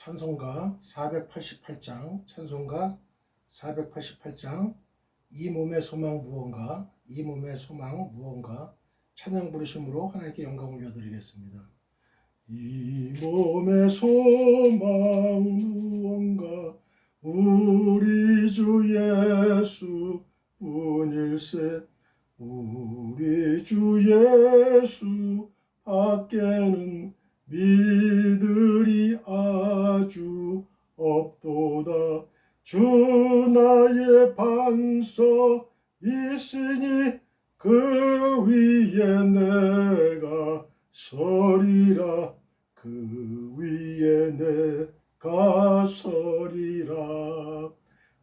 찬송가 488장, 찬송가 488장, 이 몸의 소망 무언가, 이 몸의 소망 무언가, 찬양 부르심으로 하나님께 영광 올려드리겠습니다. 이 몸의 소망 무언가, 우리 주 예수 뿐일세. 우리 주 예수 밖에는 믿으리 아주 없도다. 주 나의 반석 있으니 그 위에 내가 서리라. 그 위에 내가 서리라.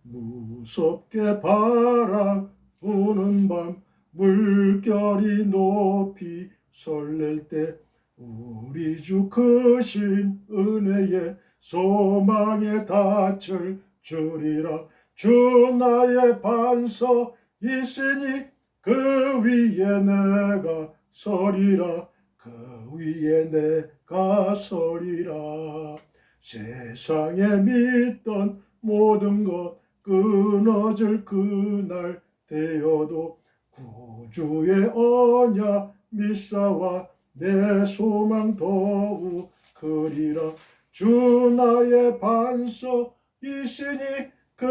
무섭게 바람 부는 밤 물결이 높이 설렐 때 우리 주 크신 은혜에 소망에 닿을 줄이라. 주 나의 반석 있으니 그 위에 내가 서리라. 그 위에 내가 서리라. 세상에 믿던 모든 것 끊어질 그날 되어도 구주의 언약 믿사와 내 소망 더욱 크리라. 주 나의 반석 있으니 그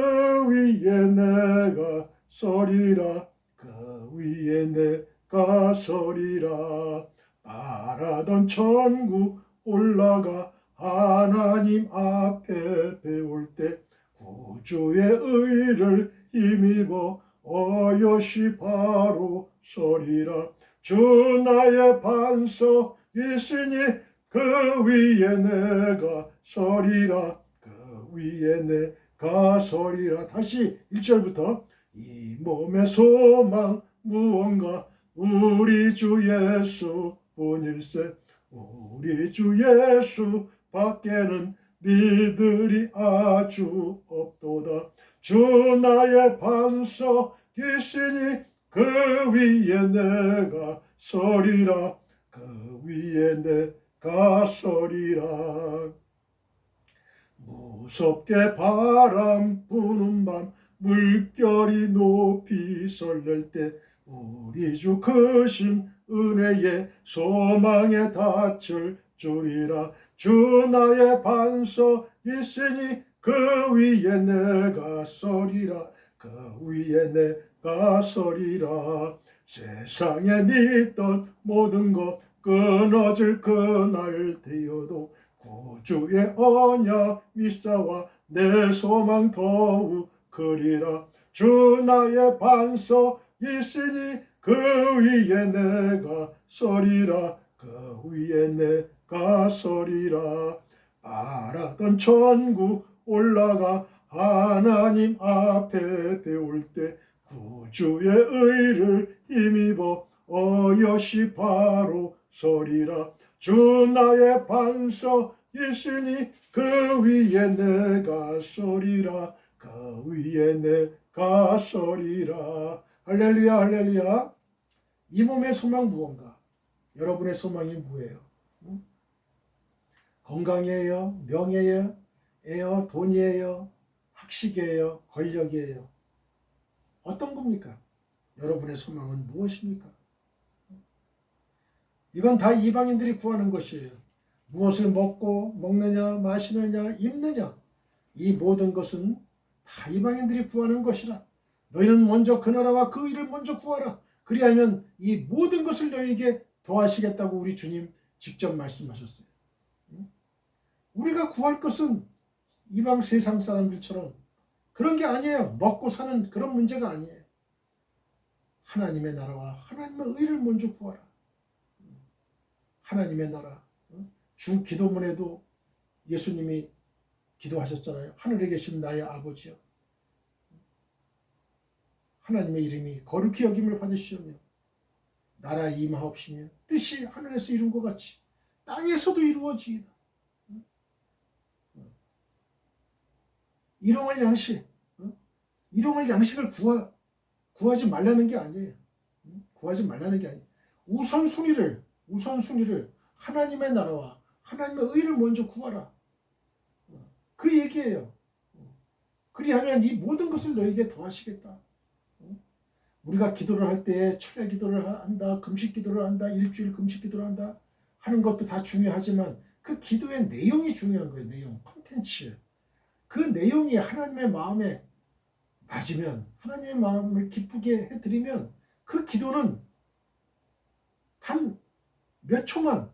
위에 내가 서리라. 그 위에 내가 서리라. 바라던 천국 올라가 하나님 앞에 배울 때 구주의 의를 힘입어 어여시 바로 서리라. 주 나의 반석 있으니 그 위에 내가 서리라. 그 위에 내가 서리라. 다시 1절부터 이 몸의 소망 무언가, 우리 주 예수 뿐일세. 우리 주 예수 밖에는 믿으리 아주 없도다. 주 나의 반석 있으니 그 위에 내가 서리라. 그 위에 내가 서리라. 무섭게 바람 부는 밤 물결이 높이 설렐 때 우리 주 크신 은혜에 소망에 닿을 줄이라. 주 나의 반석 있으니 그 위에 내가 서리라. 그 위에 내가 서리라. 세상에 믿던 모든 것 끊어질 그날 되어도 구주의 언약 믿사와 내 소망 더욱 크리라. 주 나의 반석 있으니 그 위에 내가 서리라. 그 위에 내가 서리라. 바라던 천국 올라가 하나님 앞에 배울 때 구주의 의를 힘입어 어여시 바로 서리라. 주 나의 반석 있으니 그 위에 내가 서리라. 그 위에 내가 서리라. 할렐루야, 할렐루야. 이 몸의 소망 무언가? 여러분의 소망이 뭐예요? 건강이에요? 명예예요? 돈이에요? 학식이에요? 권력이에요? 어떤 겁니까? 여러분의 소망은 무엇입니까? 이건 다 이방인들이 구하는 것이에요. 무엇을 먹느냐, 마시느냐, 입느냐, 이 모든 것은 다 이방인들이 구하는 것이라. 너희는 먼저 그 나라와 그 일을 먼저 구하라. 그리하면 이 모든 것을 너희에게 더하시겠다고 우리 주님 직접 말씀하셨어요. 우리가 구할 것은 이방 세상 사람들처럼 그런 게 아니에요. 먹고 사는 그런 문제가 아니에요. 하나님의 나라와 하나님의 의를 먼저 구하라. 하나님의 나라. 주 기도문에도 예수님이 기도하셨잖아요. 하늘에 계신 나의 아버지여, 하나님의 이름이 거룩히 여김을 받으시오며 나라 임하옵시며 뜻이 하늘에서 이룬 것 같이 땅에서도 이루어지이다. 일용할 양식, 일용할 양식을 구하지 말라는 게 아니에요. 구하지 말라는 게 아니에요. 우선순위를 하나님의 나라와 하나님의 의를 먼저 구하라. 그 얘기예요. 그리하면 이 모든 것을 너에게 더하시겠다. 우리가 기도를 할 때 철야 기도를 한다, 금식 기도를 한다, 일주일 금식 기도를 한다 하는 것도 다 중요하지만 그 기도의 내용이 중요한 거예요. 내용, 컨텐츠. 그 내용이 하나님의 마음에 맞으면, 하나님의 마음을 기쁘게 해드리면 그 기도는 단 몇 초만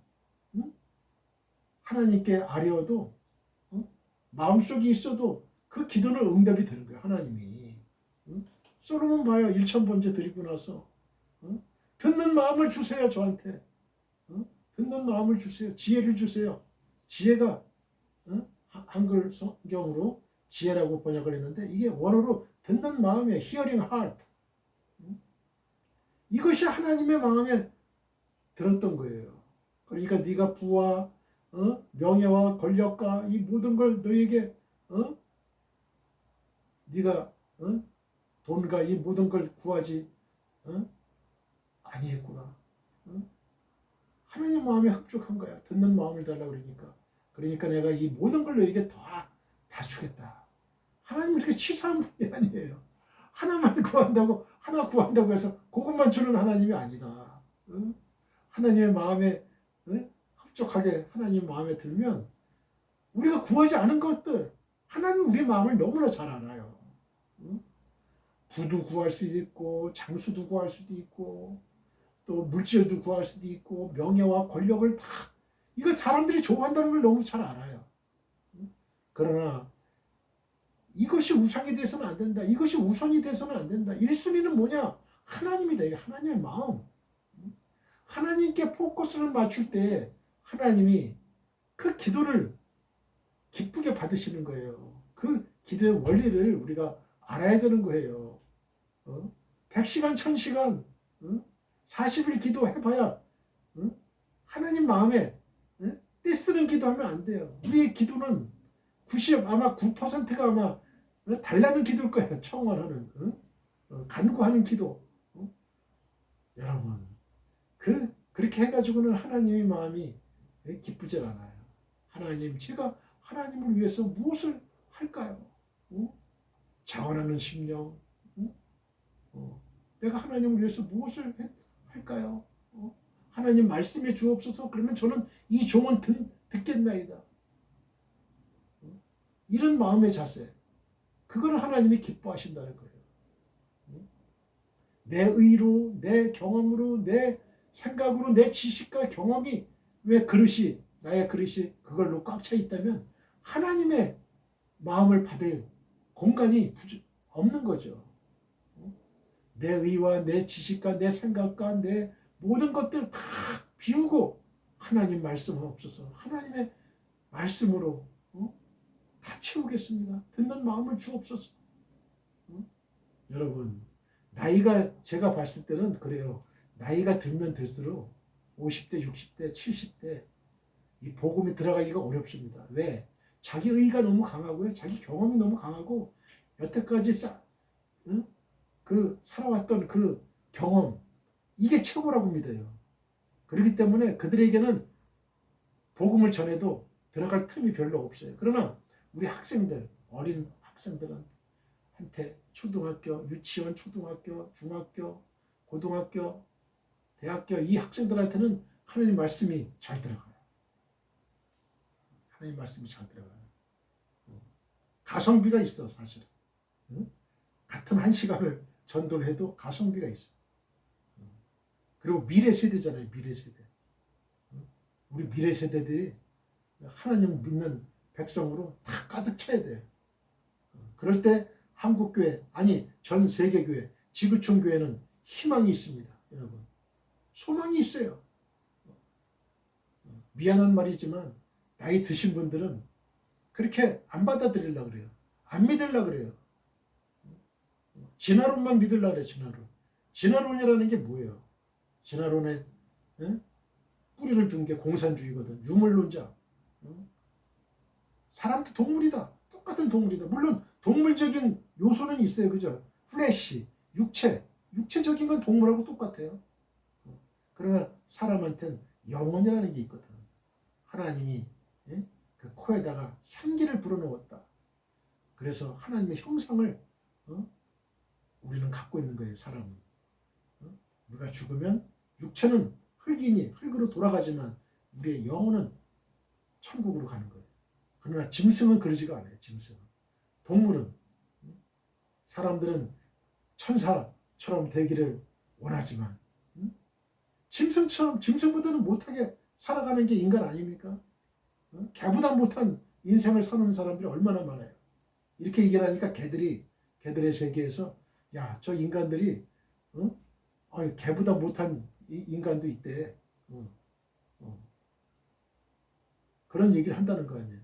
하나님께 아뢰어도 마음속에 있어도 그 기도는 응답이 되는 거예요. 하나님이. 솔로몬 봐요. 1000번째 드리고 나서 듣는 마음을 주세요. 저한테. 듣는 마음을 주세요. 지혜를 주세요. 지혜가 한글 성경으로 지혜라고 번역을 했는데 이게 원어로 듣는 마음이에요. hearing heart. 이것이 하나님의 마음에 들었던 거예요. 그러니까 네가 부와 명예와 권력과 이 모든 걸 너에게 네가 돈과 이 모든 걸 구하지 아니했구나. 하나님 마음에 흡족한 거야. 듣는 마음을 달라고 그러니까. 그러니까 내가 이 모든 걸 너에게 다 주겠다. 하나님은 이렇게 치사한 분이 아니에요. 하나만 구한다고 하나 구한다고 해서 그것만 주는 하나님이 아니다. 하나님의 마음에 흡족하게 하나님 마음에 들면 우리가 구하지 않은 것들 하나님 우리 마음을 너무나 잘 알아요. 부도 구할 수도 있고 장수도 구할 수도 있고 또 물질도 구할 수도 있고 명예와 권력을 다 이거 사람들이 좋아한다는 걸 너무 잘 알아요. 그러나 이것이 우상이 돼서는 안 된다. 이것이 우선이 돼서는 안 된다. 1순위는 뭐냐? 하나님이다. 이게 하나님의 마음. 하나님께 포커스를 맞출 때 하나님이 그 기도를 기쁘게 받으시는 거예요. 그 기도의 원리를 우리가 알아야 되는 거예요. 100시간, 1000시간, 40일 기도해봐야 하나님 마음에 떼쓰는 기도하면 안 돼요. 우리의 기도는 아마 9%가 아마 달라는 기도일 거예요. 청원하는, 간구하는 기도. 여러분, 그렇게 해가지고는 하나님의 마음이 기쁘지 않아요. 하나님, 제가 하나님을 위해서 무엇을 할까요? 자원하는 심령, 내가 하나님을 위해서 무엇을 할까요? 하나님 말씀해 주옵소서. 그러면 저는 이 종은 듣겠나이다. 이런 마음의 자세, 그걸 하나님이 기뻐하신다는 거예요. 내 의로, 내 경험으로, 내 생각으로, 내 지식과 경험이 왜 나의 그릇이 그걸로 꽉 차 있다면 하나님의 마음을 받을 공간이 없는 거죠. 내 의와 내 지식과 내 생각과 내 모든 것들 다 비우고 하나님 말씀은 없어서 하나님의 말씀으로 다 채우겠습니다. 듣는 마음을 주옵소서. 여러분, 제가 봤을 때는 그래요. 나이가 들면 들수록 50대, 60대, 70대 이 복음이 들어가기가 어렵습니다. 왜? 자기 의가 너무 강하고요. 자기 경험이 너무 강하고 여태까지 살아왔던 그 경험 이게 최고라고 믿어요. 그렇기 때문에 그들에게는 복음을 전해도 들어갈 틈이 별로 없어요. 그러나 우리 학생들, 어린 학생들한테 초등학교, 유치원, 초등학교, 중학교, 고등학교, 대학교 이 학생들한테는 하나님 말씀이 잘 들어가요. 하나님 말씀이 잘 들어가요. 가성비가 있어 사실은. 같은 한 시간을 전도를 해도 가성비가 있어. 그리고 미래 세대잖아요. 미래 세대. 우리 미래 세대들이 하나님 믿는 백성으로 다 가득 차야 돼요. 그럴 때 한국교회, 아니 전 세계교회, 지구촌 교회는 희망이 있습니다. 여러분. 소망이 있어요. 미안한 말이지만 나이 드신 분들은 그렇게 안 받아들이려고 그래요. 안 믿으려고 그래요. 진화론만 믿으려고 그래요. 진화론이라는 게 뭐예요? 진화론에 뿌리를 둔 게 공산주의거든. 유물론자. 사람도 동물이다. 똑같은 동물이다. 물론 동물적인 요소는 있어요. 그죠? 플래시, 육체적인 건 동물하고 똑같아요. 그러나 사람한테는 영혼이라는 게 있거든. 하나님이 그 코에다가 생기를 불어넣었다. 그래서 하나님의 형상을 우리는 갖고 있는 거예요. 사람은. 우리가 죽으면 육체는 흙이니 흙으로 돌아가지만 우리의 영혼은 천국으로 가는 거예요. 그러나 짐승은 그러지가 않아요. 짐승은. 동물은, 사람들은 천사처럼 되기를 원하지만 짐승보다는 못하게 살아가는 게 인간 아닙니까? 개보다 못한 인생을 사는 사람들이 얼마나 많아요. 이렇게 얘기하니까 개들의 세계에서 야, 저 인간들이 개보다 못한 인간도 있대. 그런 얘기를 한다는 거 아니에요.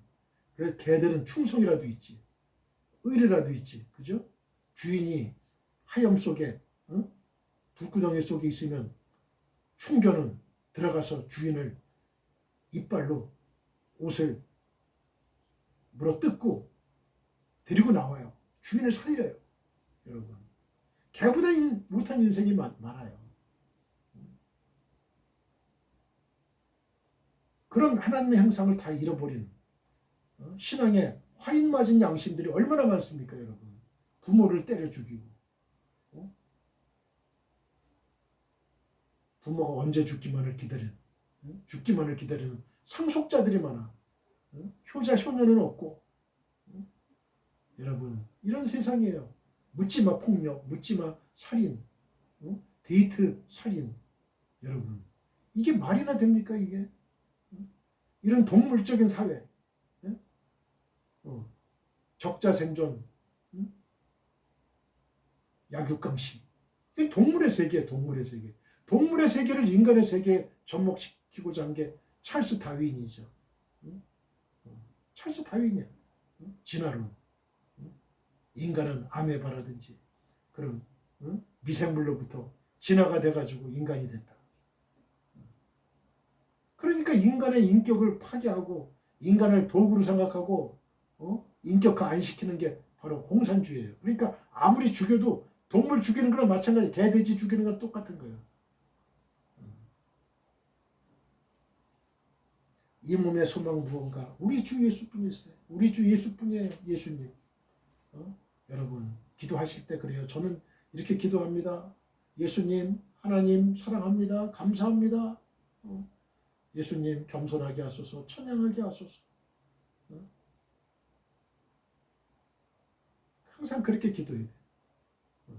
그래서 개들은 충성이라도 있지, 의리라도 있지, 그죠? 주인이 하염 속에 불구덩이 속에 있으면 충견은 들어가서 주인을 이빨로 옷을 물어뜯고 데리고 나와요. 주인을 살려요. 여러분, 개보다 못한 인생이 많아요. 그런 하나님의 형상을 다 잃어버린 신앙의 화인 맞은 양심들이 얼마나 많습니까, 여러분? 부모를 때려 죽이고, 부모가 언제 죽기만을 기다리는 상속자들이 많아. 효자 효녀는 없고. 여러분, 이런 세상이에요. 묻지마 폭력, 묻지마 살인, 데이트 살인. 여러분, 이게 말이나 됩니까, 이게? 이런 동물적인 사회, 적자 생존, 약육강식. 이게 동물의 세계예요, 동물의 세계. 동물의 세계를 인간의 세계에 접목시키고자 한 게 찰스 다윈이죠. 찰스 다윈이야. 진화론. 인간은 아메바라든지 그런 미생물로부터 진화가 돼가지고 인간이 됐다. 그러니까 인간의 인격을 파괴하고 인간을 도구로 생각하고 인격화 안 시키는 게 바로 공산주의예요. 그러니까 아무리 죽여도 동물 죽이는 거랑 마찬가지, 개, 돼지 죽이는 거랑 똑같은 거예요. 이 몸의 소망 무언가? 우리 주 예수뿐이었어요. 우리 주 예수뿐이에요. 예수님. 여러분, 기도하실 때 그래요. 저는 이렇게 기도합니다. 예수님, 하나님 사랑합니다. 감사합니다. 예수님 겸손하게 하소서, 찬양하게 하소서. 항상 그렇게 기도해야 돼요.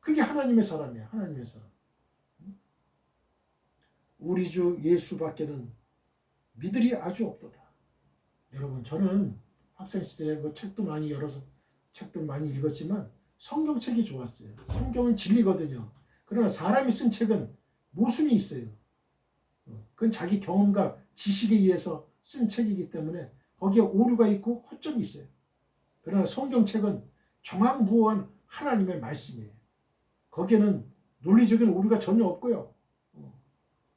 그게 하나님의 사람이에요. 하나님의 사람. 우리 주 예수밖에는 믿으리 아주 없도다. 여러분, 저는 학생 시절에 뭐 책도 많이 열어서 책도 많이 읽었지만 성경책이 좋았어요. 성경은 진리거든요. 그러나 사람이 쓴 책은 모순이 있어요. 그건 자기 경험과 지식에 의해서 쓴 책이기 때문에 거기에 오류가 있고 허점이 있어요. 그러나 성경책은 정확무어한 하나님의 말씀이에요. 거기에는 논리적인 오류가 전혀 없고요.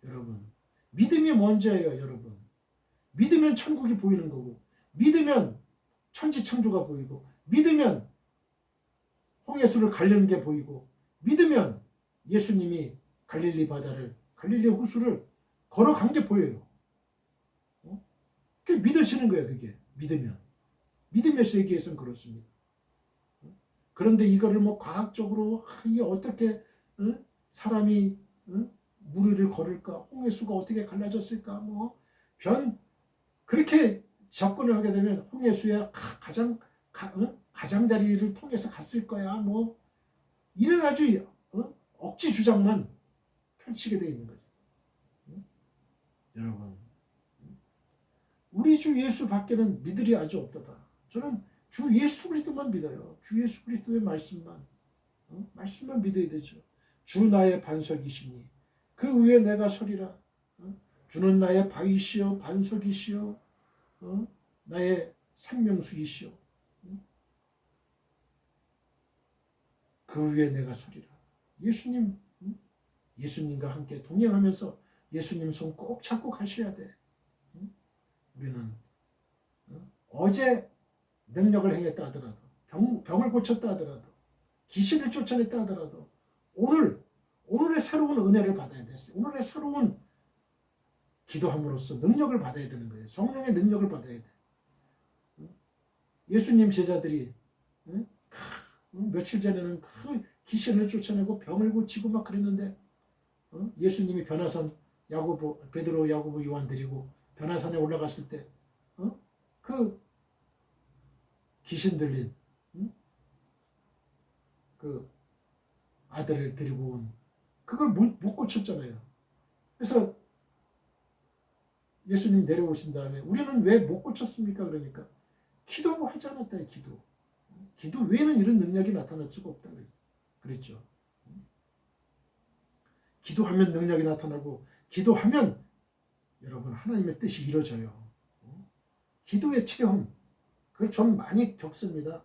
여러분, 믿음이 먼저예요. 여러분, 믿으면 천국이 보이는 거고, 믿으면 천지창조가 보이고, 믿으면 홍해수를 가르는 게 보이고, 믿으면 예수님이 갈릴리 호수를 걸어간 게 보여요. 그게 믿으시는 거예요. 그게 믿으면. 믿음의 세계에서는 그렇습니다. 그런데 이거를 뭐 과학적으로 이게 어떻게 사람이 무리를 걸을까, 홍해수가 어떻게 갈라졌을까, 뭐 그렇게 접근을 하게 되면 홍해수의 가장자리를 통해서 갔을 거야, 뭐 이런 아주 억지 주장만 펼치게 되어 있는 거죠. 여러분, 우리 주 예수 밖에는 믿으리 아주 없도다. 저는 주 예수 그리스도만 믿어요. 주 예수 그리스도의 말씀만 믿어야 되죠. 주 나의 반석이시니 그 위에 내가 서리라. 주는 나의 바위시요 반석이시요 나의 생명수이시요 그 위에 내가 서리라. 예수님과 함께 동행하면서 예수님 손 꼭 잡고 가셔야 돼. 우리는 어제 능력을 행했다 하더라도, 병을 고쳤다 하더라도, 귀신을 쫓아냈다 하더라도 오늘의 새로운 은혜를 받아야 돼. 오늘의 새로운 기도함으로써 능력을 받아야 되는 거예요. 성령의 능력을 받아야 돼. 예수님 제자들이 며칠 전에는 그 귀신을 쫓아내고 병을 고치고 막 그랬는데 예수님이 변화산 야고보, 베드로, 야고보, 요한 데리고 변화산에 올라갔을 때 그 귀신 들린 그 아들을 데리고 온 그걸 못 고쳤잖아요. 그래서 예수님 내려오신 다음에 우리는 왜 못 고쳤습니까? 그러니까 기도하지 않았다. 기도 외에는 이런 능력이 나타날 수가 없다 그랬죠. 기도하면 능력이 나타나고 기도하면 여러분 하나님의 뜻이 이루어져요. 기도의 체험 그걸 전 많이 겪습니다.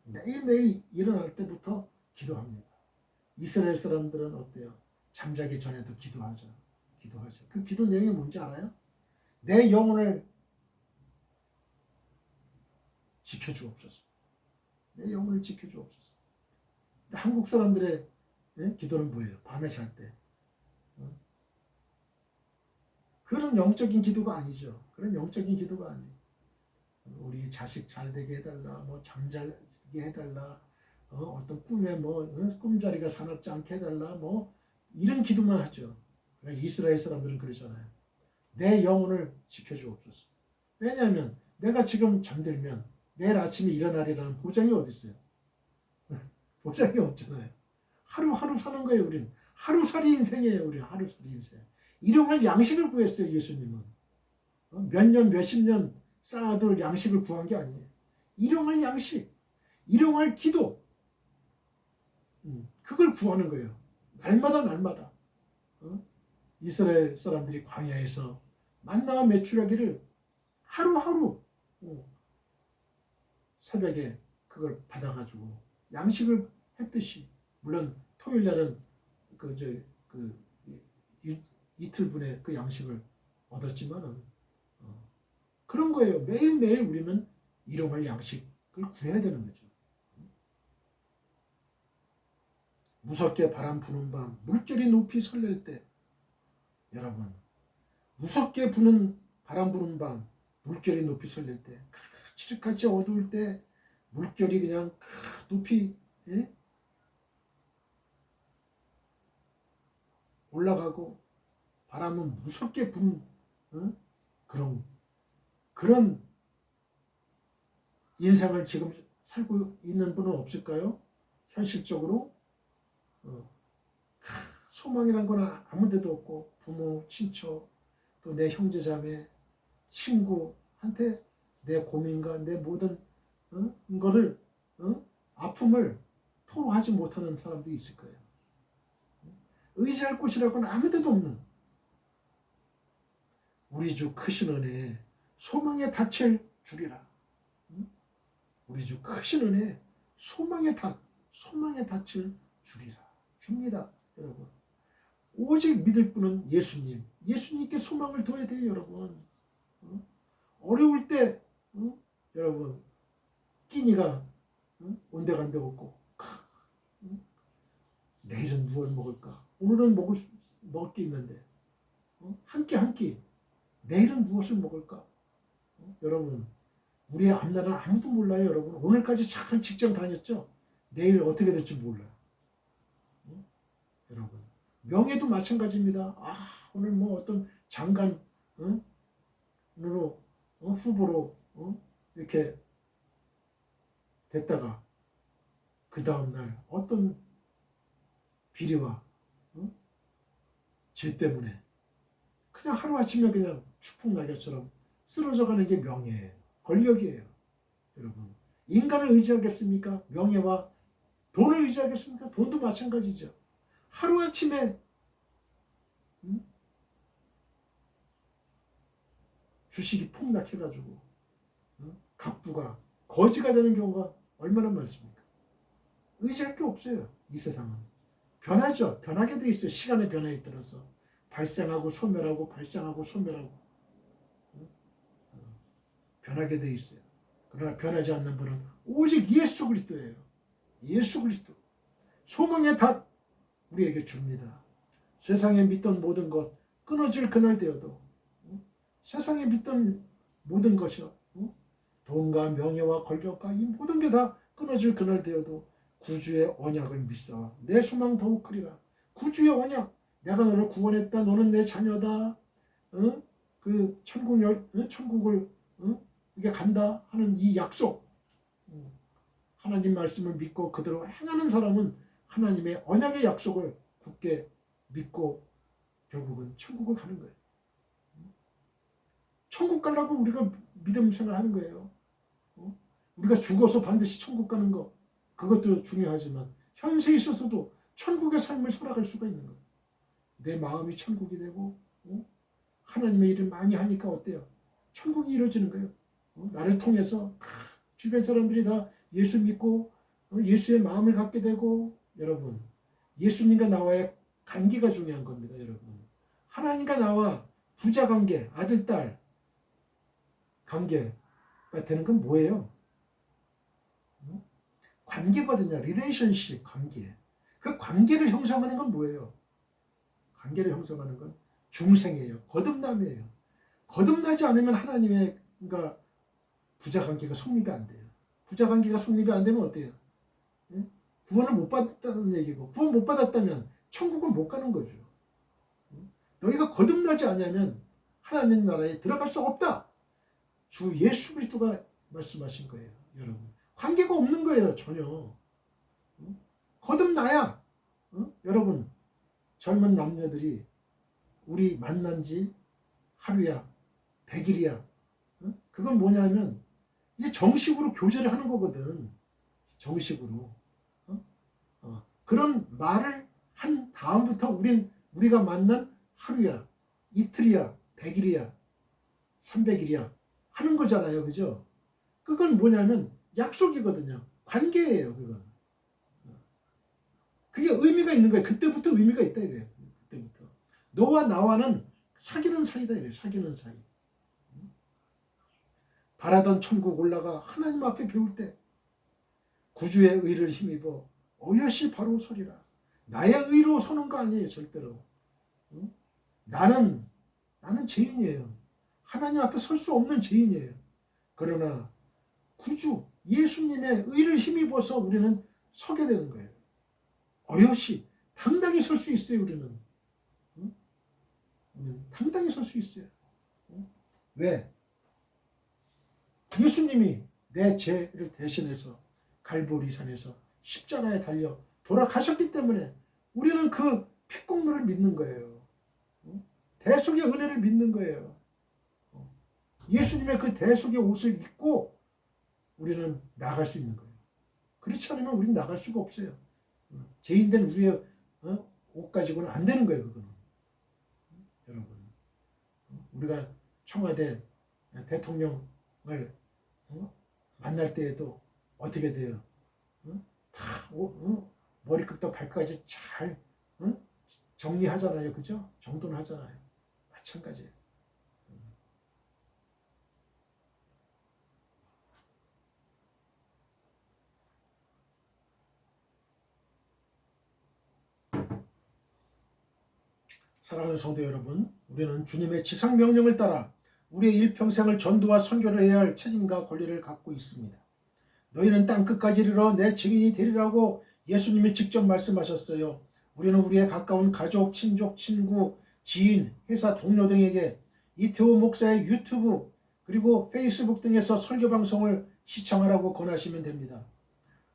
매일매일 일어날 때부터 기도합니다. 이스라엘 사람들은 어때요? 잠자기 전에도 기도하죠. 그 기도 내용이 뭔지 알아요? 내 영혼을 지켜주옵소서. 내 영혼을 지켜주옵소서. 한국 사람들의 기도는 뭐예요? 밤에 잘 때. 그런 영적인 기도가 아니죠. 그런 영적인 기도가 아니에요. 우리 자식 잘 되게 해달라, 뭐 잠자게 해달라, 어떤 꿈에 뭐 꿈자리가 사납지 않게 해달라, 뭐 이런 기도만 하죠. 이스라엘 사람들은 그러잖아요. 내 영혼을 지켜주옵소서. 왜냐하면 내가 지금 잠들면 내일 아침에 일어나리라는 보장이 어디 있어요? 보장이 없잖아요. 하루하루 사는 거예요. 우리는 하루살이 인생이에요. 우리는 하루살이 인생. 일용할 양식을 구했어요. 예수님은 몇 년, 몇십 년 쌓아둘 양식을 구한 게 아니에요. 일용할 양식, 일용할 기도, 그걸 구하는 거예요. 날마다 이스라엘 사람들이 광야에서 만나와 메추라기를 하루하루 새벽에 그걸 받아가지고 양식을 했듯이, 물론 토요일날은 이틀분의 그 양식을 얻었지만은 그런 거예요. 매일매일 우리는 일용할 양식을 구해야 되는 거죠. 무섭게 바람 부는 밤, 물결이 높이 설렐 때, 여러분, 무섭게 부는 바람 부는 밤, 물결이 높이 설렐 때, 칠흑같이 어두울 때, 물결이 그냥 높이 올라가고, 바람은 무섭게 부는 그런 인생을 지금 살고 있는 분은 없을까요? 현실적으로 소망이란 건 아무 데도 없고, 부모, 친척, 또 내 형제자매, 친구한테 내 고민과 내 모든 거를 아픔을 토로하지 못하는 사람도 있을 거예요. 의지할 곳이라고는 아무 데도 없는 우리 주 크신 은혜, 소망의 닻을 주리라. 우리 주 크신 은혜, 소망의 닻을 주리라. 줍니다, 여러분. 오직 믿을 분은 예수님. 예수님께 소망을 둬야 돼요, 여러분. 어려울 때, 여러분, 끼니가 온데간데 없고, 내일은 무엇을 먹을까? 오늘은 먹을 게 있는데, 한 끼, 내일은 무엇을 먹을까? 여러분, 우리의 앞날은 아무도 몰라요, 여러분. 오늘까지 잠깐 직장 다녔죠? 내일 어떻게 될지 몰라요. 여러분, 명예도 마찬가지입니다. 오늘 뭐 어떤 장관, 후보로, 이렇게 됐다가, 그 다음날 어떤 비리와, 죄 때문에, 그냥 하루아침에 그냥 추풍낙엽처럼 쓰러져가는 게 명예예요. 권력이에요. 여러분, 인간을 의지하겠습니까? 명예와 돈을 의지하겠습니까? 돈도 마찬가지죠. 하루아침에 주식이 폭락해가지고 갑부가 거지가 되는 경우가 얼마나 많습니까? 의지할 게 없어요. 이 세상은 변하죠. 변하게 돼 있어요. 시간의 변화에 따라서 발생하고 소멸하고 변하게 돼 있어요. 그러나 변하지 않는 분은 오직 예수 그리스도예요. 예수 그리스도. 소망의 닷 우리에게 줍니다. 세상에 믿던 모든 것 끊어질 그날 되어도 세상에 믿던 모든 것이요 돈과 명예와 권력과 이 모든 게 다 끊어질 그날 되어도 구주의 언약을 믿어 내 소망 더욱 크리라. 구주의 언약, 내가 너를 구원했다. 너는 내 자녀다. 응? 그 천국을 이게 간다 하는 이 약속. 하나님 말씀을 믿고 그대로 행하는 사람은 하나님의 언약의 약속을 굳게 믿고 결국은 천국을 가는 거예요. 천국 가려고 우리가 믿음 생활하는 거예요. 우리가 죽어서 반드시 천국 가는 거, 그것도 중요하지만 현세에 있어서도 천국의 삶을 살아갈 수가 있는 거예요. 내 마음이 천국이 되고 하나님의 일을 많이 하니까 어때요? 천국이 이루어지는 거예요. 나를 통해서 주변 사람들이 다 예수 믿고 예수의 마음을 갖게 되고, 여러분, 예수님과 나와의 관계가 중요한 겁니다. 여러분, 하나님과 나와 부자 관계, 아들, 딸 관계가 되는 건 뭐예요? 관계거든요. 리레이션십, 관계. 그 관계를 형성하는 건 뭐예요? 관계를 형성하는 건 중생이에요. 거듭남이에요. 거듭나지 않으면 하나님의 그러니까 부자 관계가 성립이 안 돼요. 부자 관계가 성립이 안 되면 어때요? 구원을 못 받았다는 얘기고, 구원 못 받았다면 천국을 못 가는 거죠. 너희가 거듭나지 않으면 하나님 나라에 들어갈 수 없다. 주 예수 그리스도가 말씀하신 거예요. 여러분, 관계가 없는 거예요. 전혀. 거듭나야 여러분, 젊은 남녀들이 우리 만난 지 하루야 100일이야. 그건 뭐냐면 이제 정식으로 교제를 하는 거거든. 정식으로. 그런 말을 한 다음부터 우리가 만난 하루야, 이틀이야, 100일이야, 300일이야 하는 거잖아요. 그죠? 그건 뭐냐면 약속이거든요. 관계예요. 그건. 그게 의미가 있는 거예요. 그때부터 의미가 있다 이래요. 그때부터. 너와 나와는 사귀는 사이다 이래요. 사귀는 사이. 바라던 천국 올라가 하나님 앞에 배울 때 구주의 의를 힘입어 어여시 바로 서리라. 나의 의로 서는 거 아니에요. 절대로. 나는 죄인이에요. 하나님 앞에 설 수 없는 죄인이에요. 그러나 구주 예수님의 의를 힘입어서 우리는 서게 되는 거예요. 어여시 당당히 설 수 있어요. 우리는 당당히 설 수 있어요. 왜? 예수님이 내 죄를 대신해서 갈보리산에서 십자가에 달려 돌아가셨기 때문에 우리는 그 피공로를 믿는 거예요. 대속의 은혜를 믿는 거예요. 예수님의 그 대속의 옷을 입고 우리는 나갈 수 있는 거예요. 그렇지 않으면 우리는 나갈 수가 없어요. 죄인된 우리의 옷 가지고는 안 되는 거예요. 그거는. 여러분, 우리가 청와대 대통령을 만날 때에도 어떻게 돼요? 다 머리끝부터 발까지 잘 정리하잖아요. 그죠? 정돈을 하잖아요. 마찬가지예요. 사랑하는 성도 여러분, 우리는 주님의 지상 명령을 따라 우리의 일평생을 전도와 선교를 해야 할 책임과 권리를 갖고 있습니다. 너희는 땅끝까지 이르러 내 증인이 되리라고 예수님이 직접 말씀하셨어요. 우리는 우리의 가까운 가족, 친족, 친구, 지인, 회사 동료 등에게 이태호 목사의 유튜브 그리고 페이스북 등에서 설교 방송을 시청하라고 권하시면 됩니다.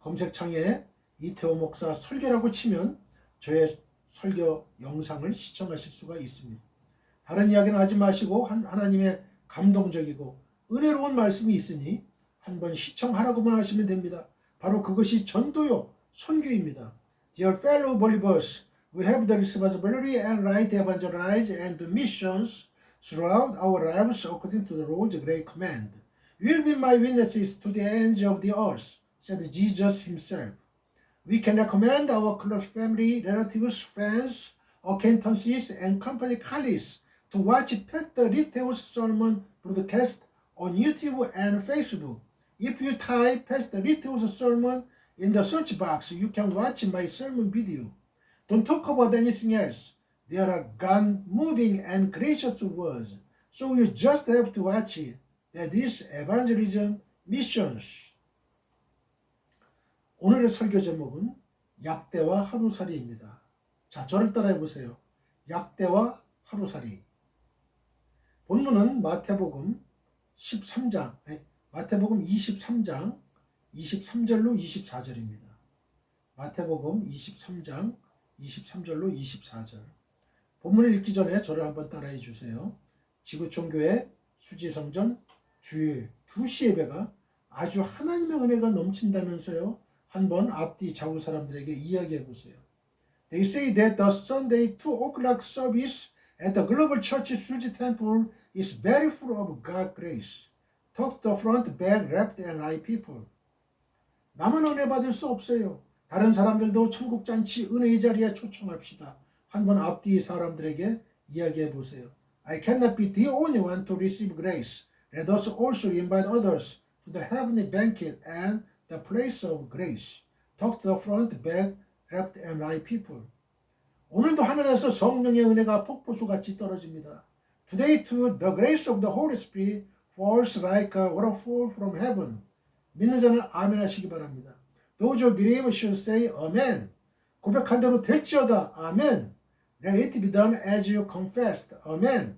검색창에 이태호 목사 설교라고 치면 저의 설교 영상을 시청하실 수가 있습니다. 다른 이야기는 하지 마시고 하나님의 감동적이고 은혜로운 말씀이 있으니 한번 시청하라고만 하시면 됩니다. 바로 그것이 전도요, 선교입니다. Dear fellow believers, we have the responsibility and right to evangelize and do missions throughout our lives according to the Lord's great command. You will be my witnesses to the ends of the earth, said Jesus himself. We can recommend our close family, relatives, friends, acquaintances, and company colleagues to watch Pastor Riteo's sermon broadcast on YouTube and Facebook. If you type Pastor Riteo's sermon in the search box, you can watch my sermon video. Don't talk about anything else. There are God-moving and gracious words, so you just have to watch it. That is evangelism missions. 오늘의 설교 제목은 약대와 하루살이입니다. 자, 저를 따라해 보세요. 약대와 하루살이. 본문은 마태복음 13장, 마태복음 23장 23절로 24절입니다. 마태복음 23장 23절로 24절. 본문을 읽기 전에 저를 한번 따라해 주세요. 지구촌교회 수지성전 주일 2시 예배가 아주 하나님의 은혜가 넘친다면서요. 한번 앞뒤 좌우 사람들에게 이야기해 보세요. They say that the Sunday 2 o'clock service at the Global Church Suji Temple is very full of God's grace. Talk the front, back, left, and right people. 나만 은혜 받을 수 없어요. 다른 사람들도 천국 잔치 은혜의 자리에 초청합시다. 한번 앞뒤 사람들에게 이야기해 보세요. I cannot be the only one to receive grace. Let us also invite others to the heavenly banquet and the place of grace. Talk to the front, back, left, and right people. 오늘도 하늘에서 성령의 은혜가 폭포수같이 떨어집니다. Today too, the grace of the Holy Spirit falls like a waterfall from heaven. 믿는 자는 아멘 하시기 바랍니다. Those who believe should say amen. 고백한 대로 될지어다. 아멘. Let it be done as you confessed. 아멘.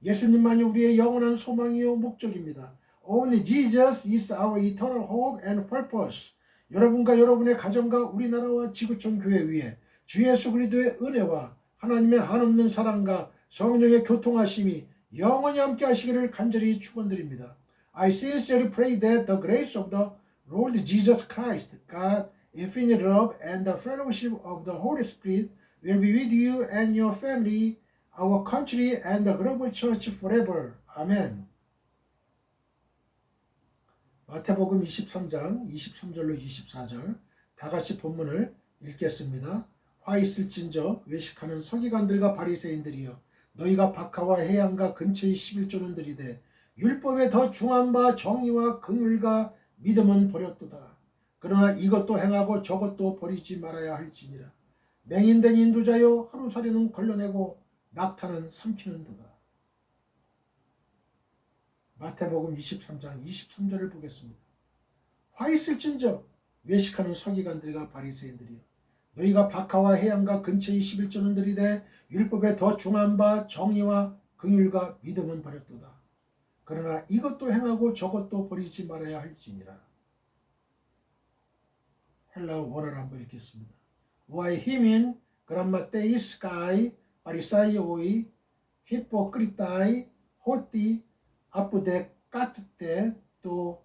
예수님만이 우리의 영원한 소망이요 목적입니다. Only Jesus is our eternal hope and purpose. 여러분과 여러분의 가정과 우리나라와 지구촌 교회 위에 주 예수 그리스도의 은혜와 하나님의 한없는 사랑과 성령의 교통하심이 영원히 함께 하시기를 간절히 축원드립니다. I sincerely pray that the grace of the Lord Jesus Christ, God, infinite love, and the fellowship of the Holy Spirit will be with you and your family, our country, and the global church forever. 아멘. 마태복음 23장 23절로 24절 다 같이 본문을 읽겠습니다. 화 있을진저 외식하는 서기관들과 바리새인들이여 너희가 박하와 해양과 근처의 11조는 들이되 율법에 더 중한 바 정의와 긍휼과 믿음은 버렸도다. 그러나 이것도 행하고 저것도 버리지 말아야 할지니라. 맹인된 인도자여 하루살이는 걸러내고 낙타는 삼키는도다. 마태복음 23장 23절을 보겠습니다. 화 있을진저 외식하는 서기관들과 바리새인들이여 너희가 박하와 해양과 근처의 11조는 들이되 율법에 더 중한 바 정의와 긍휼과 믿음은 버렸도다. 그러나 이것도 행하고 저것도 버리지 말아야 할지니라. 헬라어 원어를 한번 읽겠습니다. 우아이 히민 그람마테이스 가이 바리사이오이 히포크리타이 호띠 아프데 까투테 또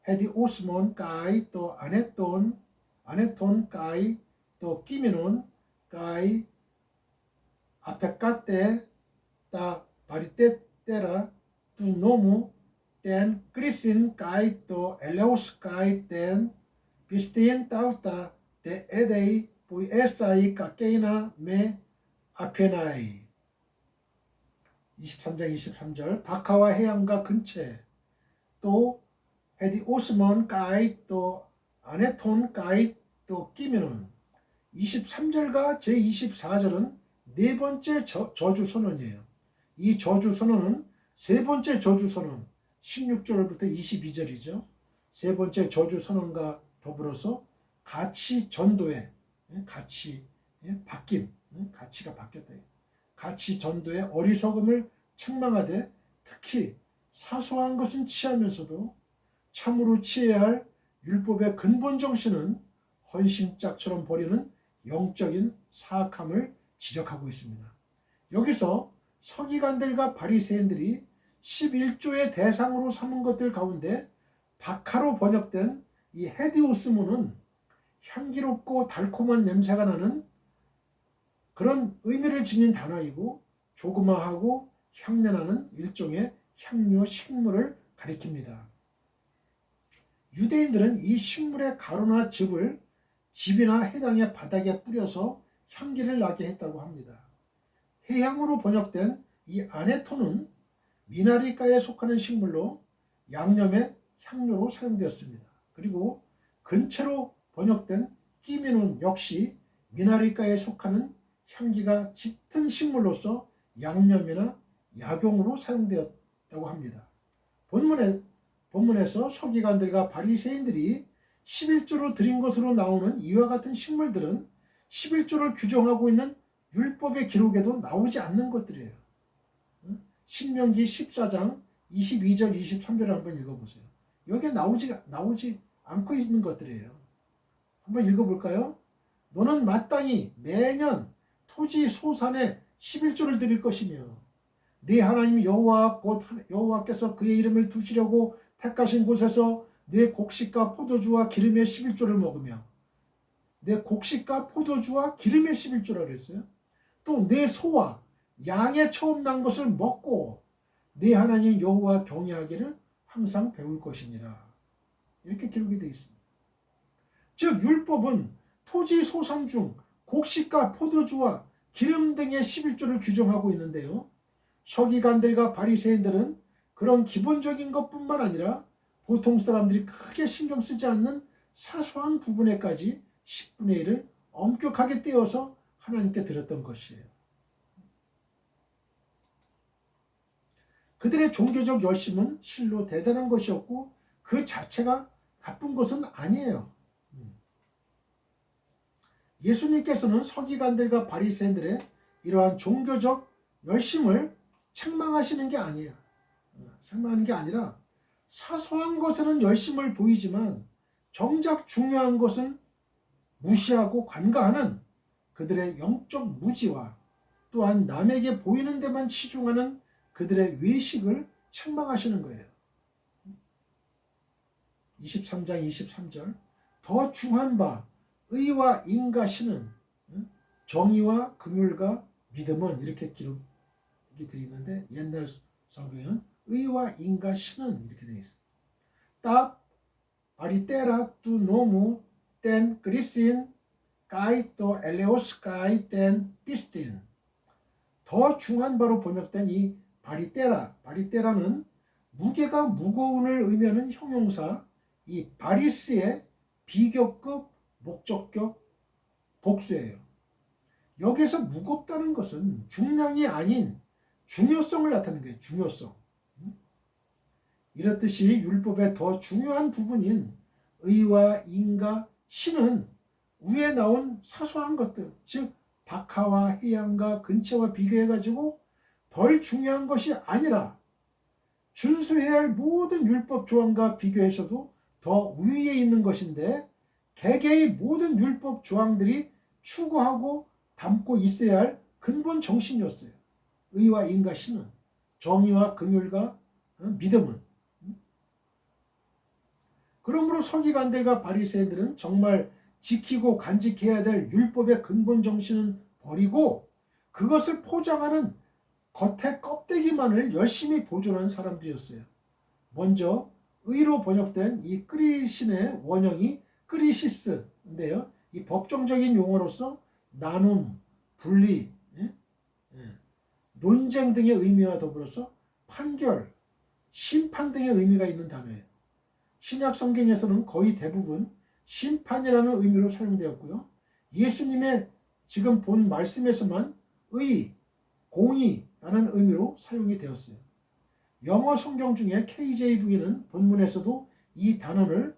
헤디 오스몬 가이 또 아네톤 가이 또 끼미논 가이 아페까테 따 바리테테라 두 노무 땐 크리신 가이 또 엘레오스 가이 땐 비스티엔 타우타 데 에데이 부에사이 까케이나 메 아페나이. 23장 23절 박하와 해양과 근처에 또 헤디 오스몬 가이 또 아네톤 가이 또 끼미논. 23절과 제24절은 네 번째 저주 선언이에요. 이 저주 선언은 세 번째 저주 선언 16절부터 22절이죠. 세 번째 저주 선언과 더불어서 가치 전도에 가치 바뀜 가치가 바뀌었다. 가치 전도의 어리석음을 책망하되 특히 사소한 것은 취하면서도 참으로 취해야 할 율법의 근본 정신은 헌신짝처럼 버리는 영적인 사악함을 지적하고 있습니다. 여기서 서기관들과 바리새인들이 11조의 대상으로 삼은 것들 가운데 박하로 번역된 이 헤디오스모는 향기롭고 달콤한 냄새가 나는 그런 의미를 지닌 단어이고 조그마하고 향내나는 일종의 향료 식물을 가리킵니다. 유대인들은 이 식물의 가루나 즙을 집이나 해당의 바닥에 뿌려서 향기를 나게 했다고 합니다. 해향으로 번역된 이 아네토는 미나리과에 속하는 식물로 양념의 향료로 사용되었습니다. 그리고 근체로 번역된 끼미는 역시 미나리과에 속하는 향기가 짙은 식물로서 양념이나 약용으로 사용되었다고 합니다. 본문에 본문에서 서기관들과 바리새인들이 11조로 드린 것으로 나오는 이와 같은 식물들은 11조를 규정하고 있는 율법의 기록에도 나오지 않는 것들이에요. 신명기 14장 22절 23절을 한번 읽어보세요. 여기에 나오지 않고 있는 것들이에요. 한번 읽어볼까요? 너는 마땅히 매년 토지 소산에 11조를 드릴 것이며 네 하나님 여호와 곧 여호와께서 그의 이름을 두시려고 택하신 곳에서 내 곡식과 포도주와 기름의 11조를 먹으며 내 곡식과 포도주와 기름의 11조라고 했어요. 또 내 소와 양의 처음 난 것을 먹고 네 하나님 여호와 경외하기를 항상 배울 것이니라. 이렇게 기록이 되어 있습니다. 즉 율법은 토지 소산 중 곡식과 포도주와 기름 등의 11조를 규정하고 있는데요. 서기관들과 바리새인들은 그런 기본적인 것뿐만 아니라 보통 사람들이 크게 신경 쓰지 않는 사소한 부분에까지 10분의 1을 엄격하게 떼어서 하나님께 드렸던 것이에요. 그들의 종교적 열심은 실로 대단한 것이었고 그 자체가 나쁜 것은 아니에요. 예수님께서는 서기관들과 바리새인들의 이러한 종교적 열심을 책망하시는 게 아니에요. 책망하는 게 아니라 사소한 것에는 열심을 보이지만 정작 중요한 것은 무시하고 관가하는 그들의 영적 무지와 또한 남에게 보이는 데만 치중하는 그들의 외식을 책망하시는 거예요. 23장 23절 더 중한 바 의와 인과 신은 정의와 긍휼과 믿음은 이렇게 기록이 되어 있는데 옛날 성경에는 의와 인과 신은 이렇게 되어 있어요. 딱 바리테라 뚜 노무 땐 그리스인 까이 또 엘레오스 까이 땐 피스틴 더 중한 바로 번역된 이 바리테라는 무게가 무거운을 의미하는 형용사 이 바리스의 비교급 목적격 복수예요. 여기서 무겁다는 것은 중량이 아닌 중요성을 나타내는 거예요. 중요성. 이렇듯이 율법의 더 중요한 부분인 의와 인과 신은 위에 나온 사소한 것들, 즉 박하와 해양과 근처와 비교해가지고 덜 중요한 것이 아니라 준수해야 할 모든 율법 조항과 비교해서도 더 위에 있는 것인데 개개의 모든 율법 조항들이 추구하고 담고 있어야 할 근본 정신이었어요. 의와 인과 신은 정의와 긍휼과 믿음은. 그러므로 서기관들과 바리새인들은 정말 지키고 간직해야 될 율법의 근본 정신은 버리고 그것을 포장하는 겉에 껍데기만을 열심히 보존한 사람들이었어요. 먼저 의로 번역된 이 끄리신의 원형이 끄리시스인데요. 이 법정적인 용어로서 나눔, 분리, 논쟁 등의 의미와 더불어서 판결, 심판 등의 의미가 있는 단어예요. 신약 성경에서는 거의 대부분 심판이라는 의미로 사용되었고요. 예수님의 지금 본 말씀에서만 의, 공의라는 의미로 사용이 되었어요. 영어 성경 중에 KJV는 본문에서도 이 단어를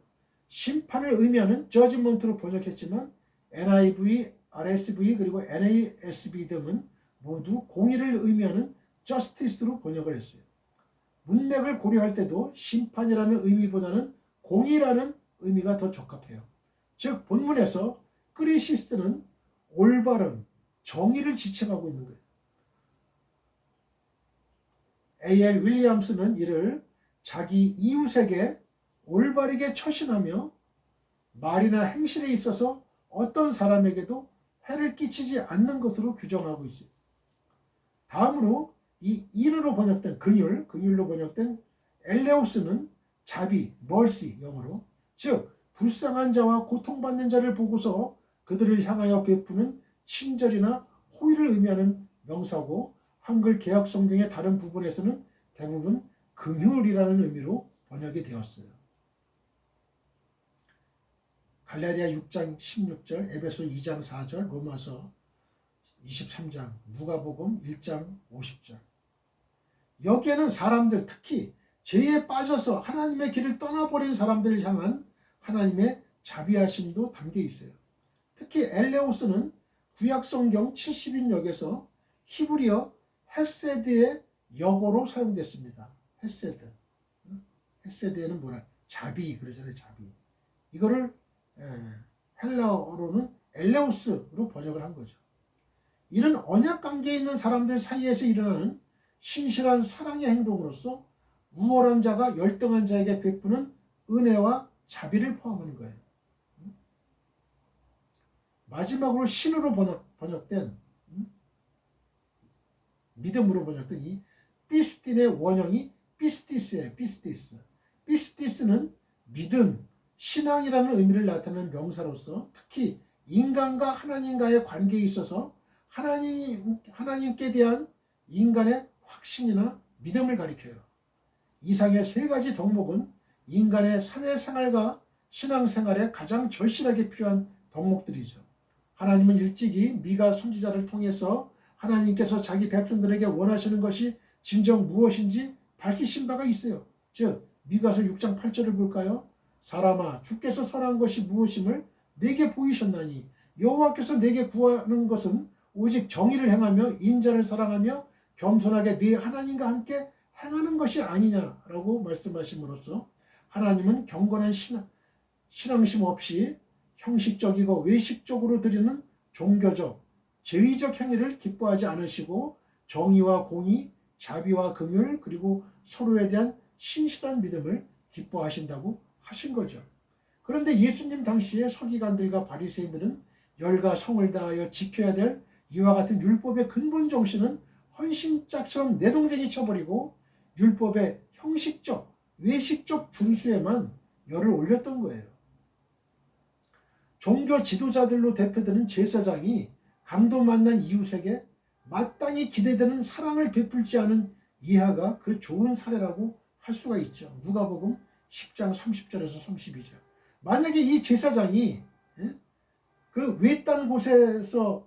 심판을 의미하는 judgment로 번역했지만 NIV, RSV 그리고 NASB 등은 모두 공의를 의미하는 justice로 번역을 했어요. 문맥을 고려할 때도 심판이라는 의미보다는 공의라는 의미가 더 적합해요. 즉 본문에서 크리시스는 올바름, 정의를 지칭하고 있는 거예요. A.L. 윌리엄스는 이를 자기 이웃에게 올바르게 처신하며 말이나 행실에 있어서 어떤 사람에게도 해를 끼치지 않는 것으로 규정하고 있어요. 다음으로 이 인으로 번역된 긍휼로 번역된 엘레오스는 자비, mercy 영어로 즉 불쌍한 자와 고통받는 자를 보고서 그들을 향하여 베푸는 친절이나 호의를 의미하는 명사고 한글 개역 성경의 다른 부분에서는 대부분 긍휼이라는 의미로 번역이 되었어요. 갈라디아 6장 16절, 에베소 2장 4절, 로마서 23장, 누가복음 1장 50절. 여기에는 사람들 특히 죄에 빠져서 하나님의 길을 떠나버린 사람들을 향한 하나님의 자비하심도 담겨 있어요. 특히 엘레우스는 구약성경 70인역에서 히브리어 헤세드의 역어로 사용됐습니다. 헤세드. 헤세드에는 뭐라? 자비 그러잖아요. 자비. 이거를 헬라어로는 엘레우스로 번역을 한 거죠. 이런 언약 관계에 있는 사람들 사이에서 일어나는 신실한 사랑의 행동으로서 우월한 자가 열등한 자에게 베푸는 은혜와 자비를 포함하는 거예요. 마지막으로 신으로 번역된 믿음으로 번역된 이 피스틴의 원형이 피스티스예요. 피스티스. 피스티스는 믿음, 신앙이라는 의미를 나타내는 명사로서 특히 인간과 하나님과의 관계에 있어서 하나님께 대한 인간의 확신이나 믿음을 가리켜요. 이상의 세 가지 덕목은 인간의 사회생활과 신앙생활에 가장 절실하게 필요한 덕목들이죠. 하나님은 일찍이 미가 선지자를 통해서 하나님께서 자기 백성들에게 원하시는 것이 진정 무엇인지 밝히신 바가 있어요. 즉 미가서 6장 8절을 볼까요? 사람아 주께서 선한 것이 무엇임을 내게 보이셨나니 여호와께서 내게 구하는 것은 오직 정의를 행하며 인자를 사랑하며 겸손하게 네 하나님과 함께 행하는 것이 아니냐라고 말씀하심으로써 하나님은 경건한 신앙심 없이 형식적이고 외식적으로 드리는 종교적, 제의적 행위를 기뻐하지 않으시고 정의와 공의, 자비와 긍휼 그리고 서로에 대한 신실한 믿음을 기뻐하신다고 하신 거죠. 그런데 예수님 당시에 서기관들과 바리새인들은 열과 성을 다하여 지켜야 될 이와 같은 율법의 근본 정신은 헌신짝처럼 내동쟁이 쳐버리고 율법의 형식적, 외식적 준수에만 열을 올렸던 거예요. 종교 지도자들로 대표되는 제사장이 강도 만난 이웃에게 마땅히 기대되는 사랑을 베풀지 않은 이하가 그 좋은 사례라고 할 수가 있죠. 누가복음 10장 30절에서 32절. 만약에 이 제사장이 그 외딴 곳에서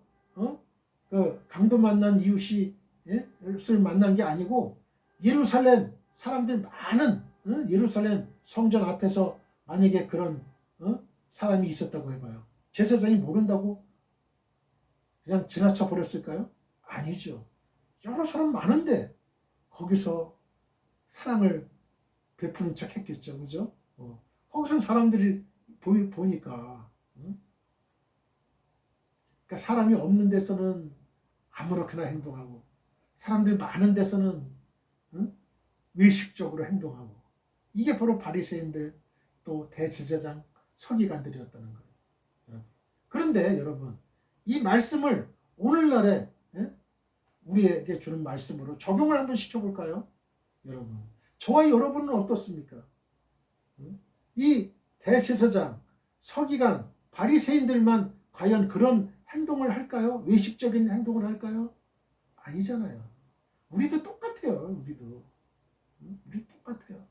그 강도 만난 이웃이 을 만난 게 아니고 예루살렘 사람들 많은 예루살렘 성전 앞에서 만약에 그런 사람이 있었다고 해봐요. 제사장이 모른다고 그냥 지나쳐 버렸을까요? 아니죠. 여러 사람 많은데 거기서 사랑을 베푸는 척 했겠죠. 그죠? 거기서 사람들이 보니까 그러니까 사람이 없는 데서는 아무렇게나 행동하고 사람들 많은 데서는 외식적으로 행동하고 이게 바로 바리새인들 또 대제사장 서기관들이었다는 거예요. 그런데 여러분 이 말씀을 오늘날에 우리에게 주는 말씀으로 적용을 한번 시켜볼까요? 여러분 저와 여러분은 어떻습니까? 이 대제사장 서기관 바리새인들만 과연 그런 행동을 할까요? 외식적인 행동을 할까요? 아니잖아요. 우리도 똑같아요. 우리도 똑같아요.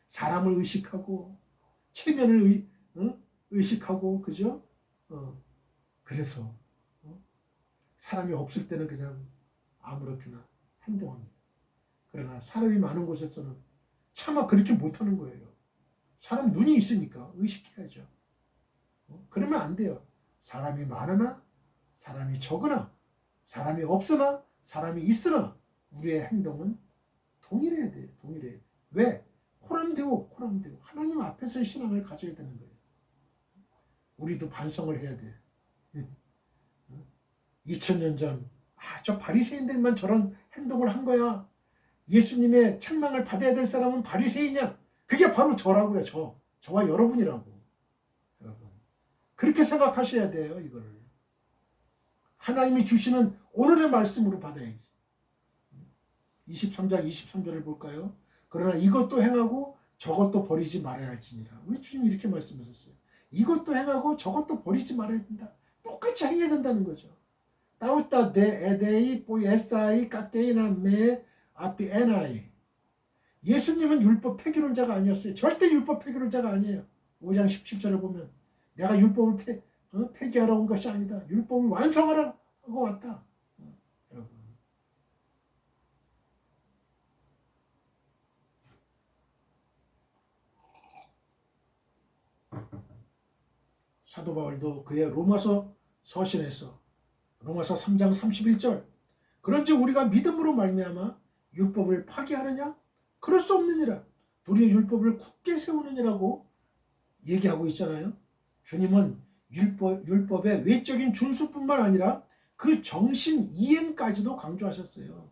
사람을 의식하고 체면을 의식하고 그죠? 그래서 사람이 없을 때는 그냥 아무렇게나 행동합니다. 그러나 사람이 많은 곳에서는 차마 그렇게 못하는 거예요. 사람 눈이 있으니까 의식해야죠. 그러면 안 돼요. 사람이 많으나 사람이 적으나 사람이 없으나 사람이 있으나 우리의 행동은 동일해야 돼요. 동일해야 돼요. 왜? 코람되고 하나님 앞에서의 신앙을 가져야 되는 거예요. 우리도 반성을 해야 돼. 2000년 전 저 바리새인들만 저런 행동을 한 거야. 예수님의 책망을 받아야 될 사람은 바리새인이야. 그게 바로 저라고요. 저와 여러분이라고. 여러분 그렇게 생각하셔야 돼요. 이거를 하나님이 주시는 오늘의 말씀으로 받아야지. 23장 23절을 볼까요? 그러나 이것도 행하고 저것도 버리지 말아야 할지니라. 우리 주님 이렇게 말씀하셨어요. 이것도 행하고 저것도 버리지 말아야 된다. 똑같이 행해야 된다는 거죠. 따웃다 데 에데이 포에사이 까테이나 메 아피 에나이. 예수님은 율법 폐기론자가 아니었어요. 절대 율법 폐기론자가 아니에요. 5장 17절을 보면 내가 율법을 폐기하러 온 것이 아니다. 율법을 완성하라고 왔다. 여러분 사도 바울도 그의 로마서 서신에서 로마서 3장 31절 그런즉 우리가 믿음으로 말미암아 율법을 파기하느냐? 그럴 수 없느니라. 도리어 율법을 굳게 세우느니라고 얘기하고 있잖아요. 주님은 율법의 외적인 준수뿐만 아니라 그 정신 이행까지도 강조하셨어요.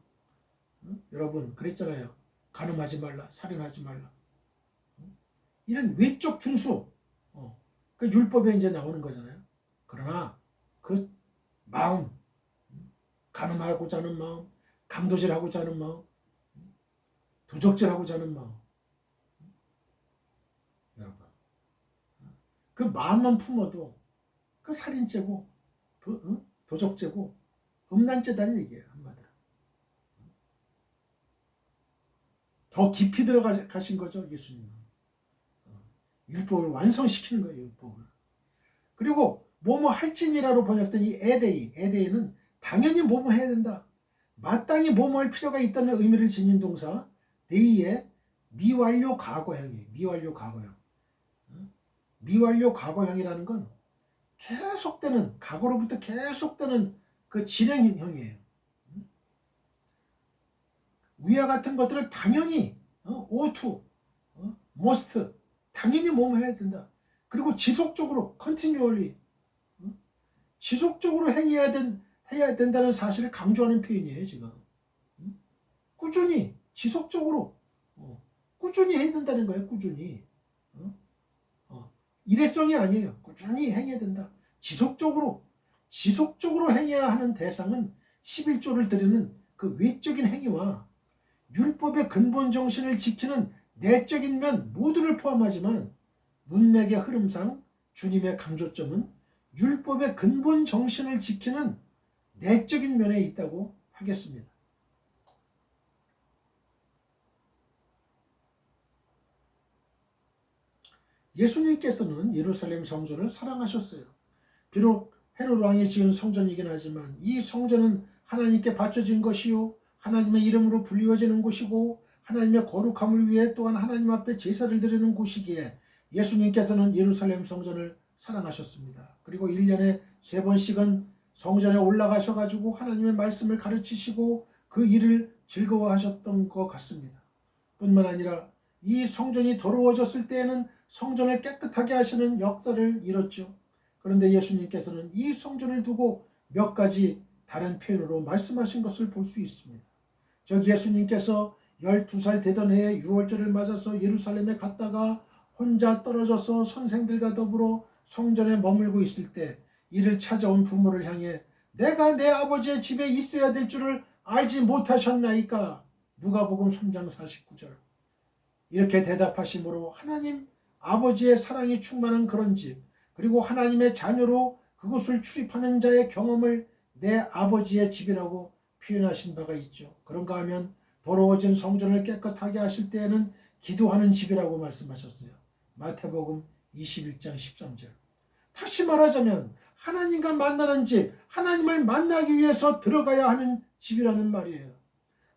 응? 여러분 그랬잖아요. 간음하지 말라, 살인하지 말라. 응? 이런 외적 준수, 그 율법에 이제 나오는 거잖아요. 그러나 그 마음, 간음하고자 하는 마음, 강도질하고자 하는 마음, 도적질하고자 하는 마음, 여러분 그 마음만 품어도 그 살인죄고 도적죄고 음란죄다는 얘기예요. 한마디로 더 깊이 들어가신 거죠. 예수님은 율법을 완성시키는 거예요. 율법을. 그리고 뭐뭐 할지니라로 번역된 이 에데이는 당연히 뭐뭐 해야 된다. 마땅히 뭐뭐 할 필요가 있다는 의미를 지닌 동사 데이의 미완료 과거형이에요. 미완료 과거형. 미완료 과거형이라는 건 계속되는, 과거로부터 계속되는 그 진행형이에요. 위와 같은 것들을 당연히 ought, must 당연히 뭐뭐 해야 된다. 그리고 지속적으로 continually 지속적으로 해야 된다는 사실을 강조하는 표현이에요. 지금 꾸준히 지속적으로 꾸준히 해야 된다는 거예요. 꾸준히 일회성이 아니에요. 꾸준히 행해야 된다. 지속적으로 행해야 하는 대상은 11조를 드리는 그 외적인 행위와 율법의 근본 정신을 지키는 내적인 면 모두를 포함하지만 문맥의 흐름상 주님의 강조점은 율법의 근본 정신을 지키는 내적인 면에 있다고 하겠습니다. 예수님께서는 예루살렘 성전을 사랑하셨어요. 비록 헤롯 왕이 지은 성전이긴 하지만 이 성전은 하나님께 바쳐진 것이요 하나님의 이름으로 불리워지는 곳이고 하나님의 거룩함을 위해 또한 하나님 앞에 제사를 드리는 곳이기에 예수님께서는 예루살렘 성전을 사랑하셨습니다. 그리고 1년에 3번씩은 성전에 올라가셔가지고 하나님의 말씀을 가르치시고 그 일을 즐거워하셨던 것 같습니다. 뿐만 아니라 이 성전이 더러워졌을 때에는 성전을 깨끗하게 하시는 역사를 이뤘죠. 그런데 예수님께서는 이 성전을 두고 몇 가지 다른 표현으로 말씀하신 것을 볼 수 있습니다. 즉 예수님께서 12살 되던 해에 유월절을 맞아서 예루살렘에 갔다가 혼자 떨어져서 선생들과 더불어 성전에 머물고 있을 때 이를 찾아온 부모를 향해 내가 내 아버지의 집에 있어야 될 줄을 알지 못하셨나이까? 누가복음 3장 49절. 이렇게 대답하심으로 하나님 아버지의 사랑이 충만한 그런 집, 그리고 하나님의 자녀로 그곳을 출입하는 자의 경험을 내 아버지의 집이라고 표현하신 바가 있죠. 그런가 하면 더러워진 성전을 깨끗하게 하실 때에는 기도하는 집이라고 말씀하셨어요. 마태복음 21장 13절. 다시 말하자면 하나님과 만나는 집, 하나님을 만나기 위해서 들어가야 하는 집이라는 말이에요.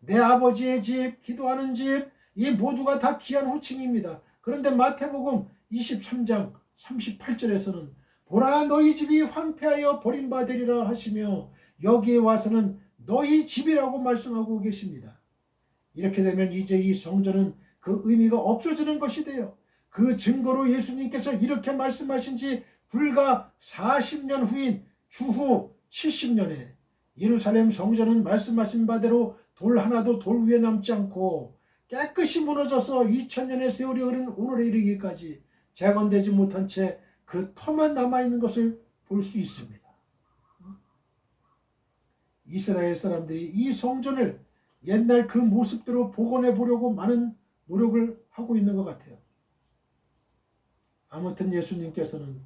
내 아버지의 집, 기도하는 집, 이 모두가 다 귀한 호칭입니다. 그런데 마태복음 23장 38절에서는 보라 너희 집이 황폐하여 버림받으리라 하시며 여기에 와서는 너희 집이라고 말씀하고 계십니다. 이렇게 되면 이제 이 성전은 그 의미가 없어지는 것이 돼요. 그 증거로 예수님께서 이렇게 말씀하신 지 불과 40년 후인 주후 70년에 예루살렘 성전은 말씀하신 바대로 돌 하나도 돌 위에 남지 않고 깨끗이 무너져서 2000년의 세월이 흐른 오늘에 이르기까지 재건되지 못한 채 그 터만 남아있는 것을 볼 수 있습니다. 이스라엘 사람들이 이 성전을 옛날 그 모습대로 복원해 보려고 많은 노력을 하고 있는 것 같아요. 아무튼 예수님께서는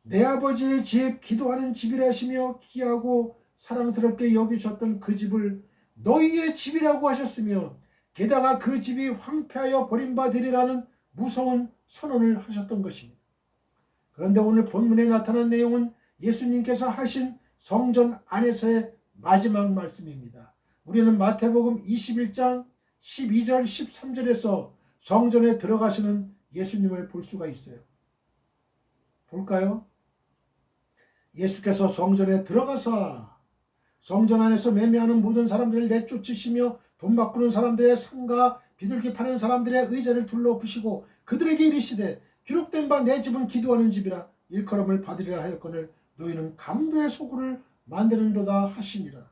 내 아버지의 집, 기도하는 집이라 하시며 귀하고 사랑스럽게 여기셨던 그 집을 너희의 집이라고 하셨으며 게다가 그 집이 황폐하여 버림받으리라는 무서운 선언을 하셨던 것입니다. 그런데 오늘 본문에 나타난 내용은 예수님께서 하신 성전 안에서의 마지막 말씀입니다. 우리는 마태복음 21장 12절 13절에서 성전에 들어가시는 예수님을 볼 수가 있어요. 볼까요? 예수께서 성전에 들어가사 성전 안에서 매매하는 모든 사람들을 내쫓으시며 돈 바꾸는 사람들의 상가 비둘기 파는 사람들의 의자를 둘러부시고 그들에게 이르시되 기록된 바 내 집은 기도하는 집이라 일컬음을 받으리라 하였거늘 너희는 강도의 소굴을 만드는도다 하시니라.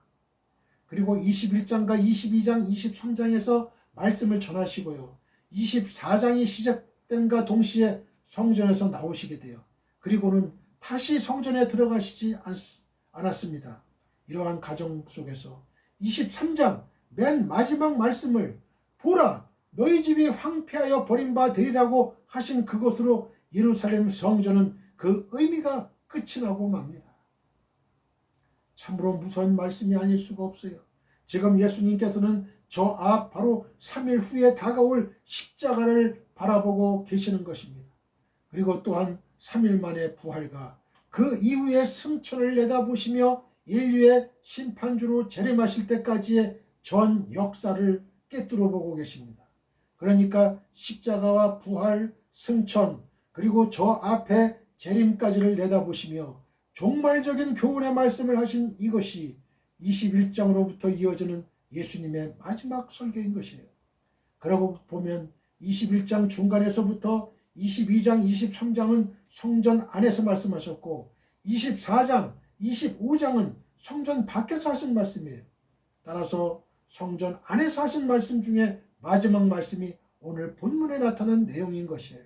그리고 21장과 22장 23장에서 말씀을 전하시고요. 24장이 시작된과 동시에 성전에서 나오시게 돼요. 그리고는 다시 성전에 들어가시지 않았습니다. 이러한 가정 속에서 23장 맨 마지막 말씀을 보라 너희 집이 황폐하여 버림바 되리라고 하신 그것으로 예루살렘 성전은 그 의미가 끝이 나고 맙니다. 참으로 무서운 말씀이 아닐 수가 없어요. 지금 예수님께서는 저 앞 바로 3일 후에 다가올 십자가를 바라보고 계시는 것입니다. 그리고 또한 3일 만의 부활과 그 이후의 승천을 내다보시며 인류의 심판주로 재림하실 때까지의 전 역사를 꿰뚫어 보고 계십니다. 그러니까 십자가와 부활, 승천, 그리고 저 앞에 재림까지를 내다보시며 종말적인 교훈의 말씀을 하신 이것이 21장으로부터 이어지는 예수님의 마지막 설교인 것이에요. 그러고 보면 21장 중간에서부터 22장, 23장은 성전 안에서 말씀하셨고 24장, 25장은 성전 밖에서 하신 말씀이에요. 따라서 성전 안에서 하신 말씀 중에 마지막 말씀이 오늘 본문에 나타난 내용인 것이에요.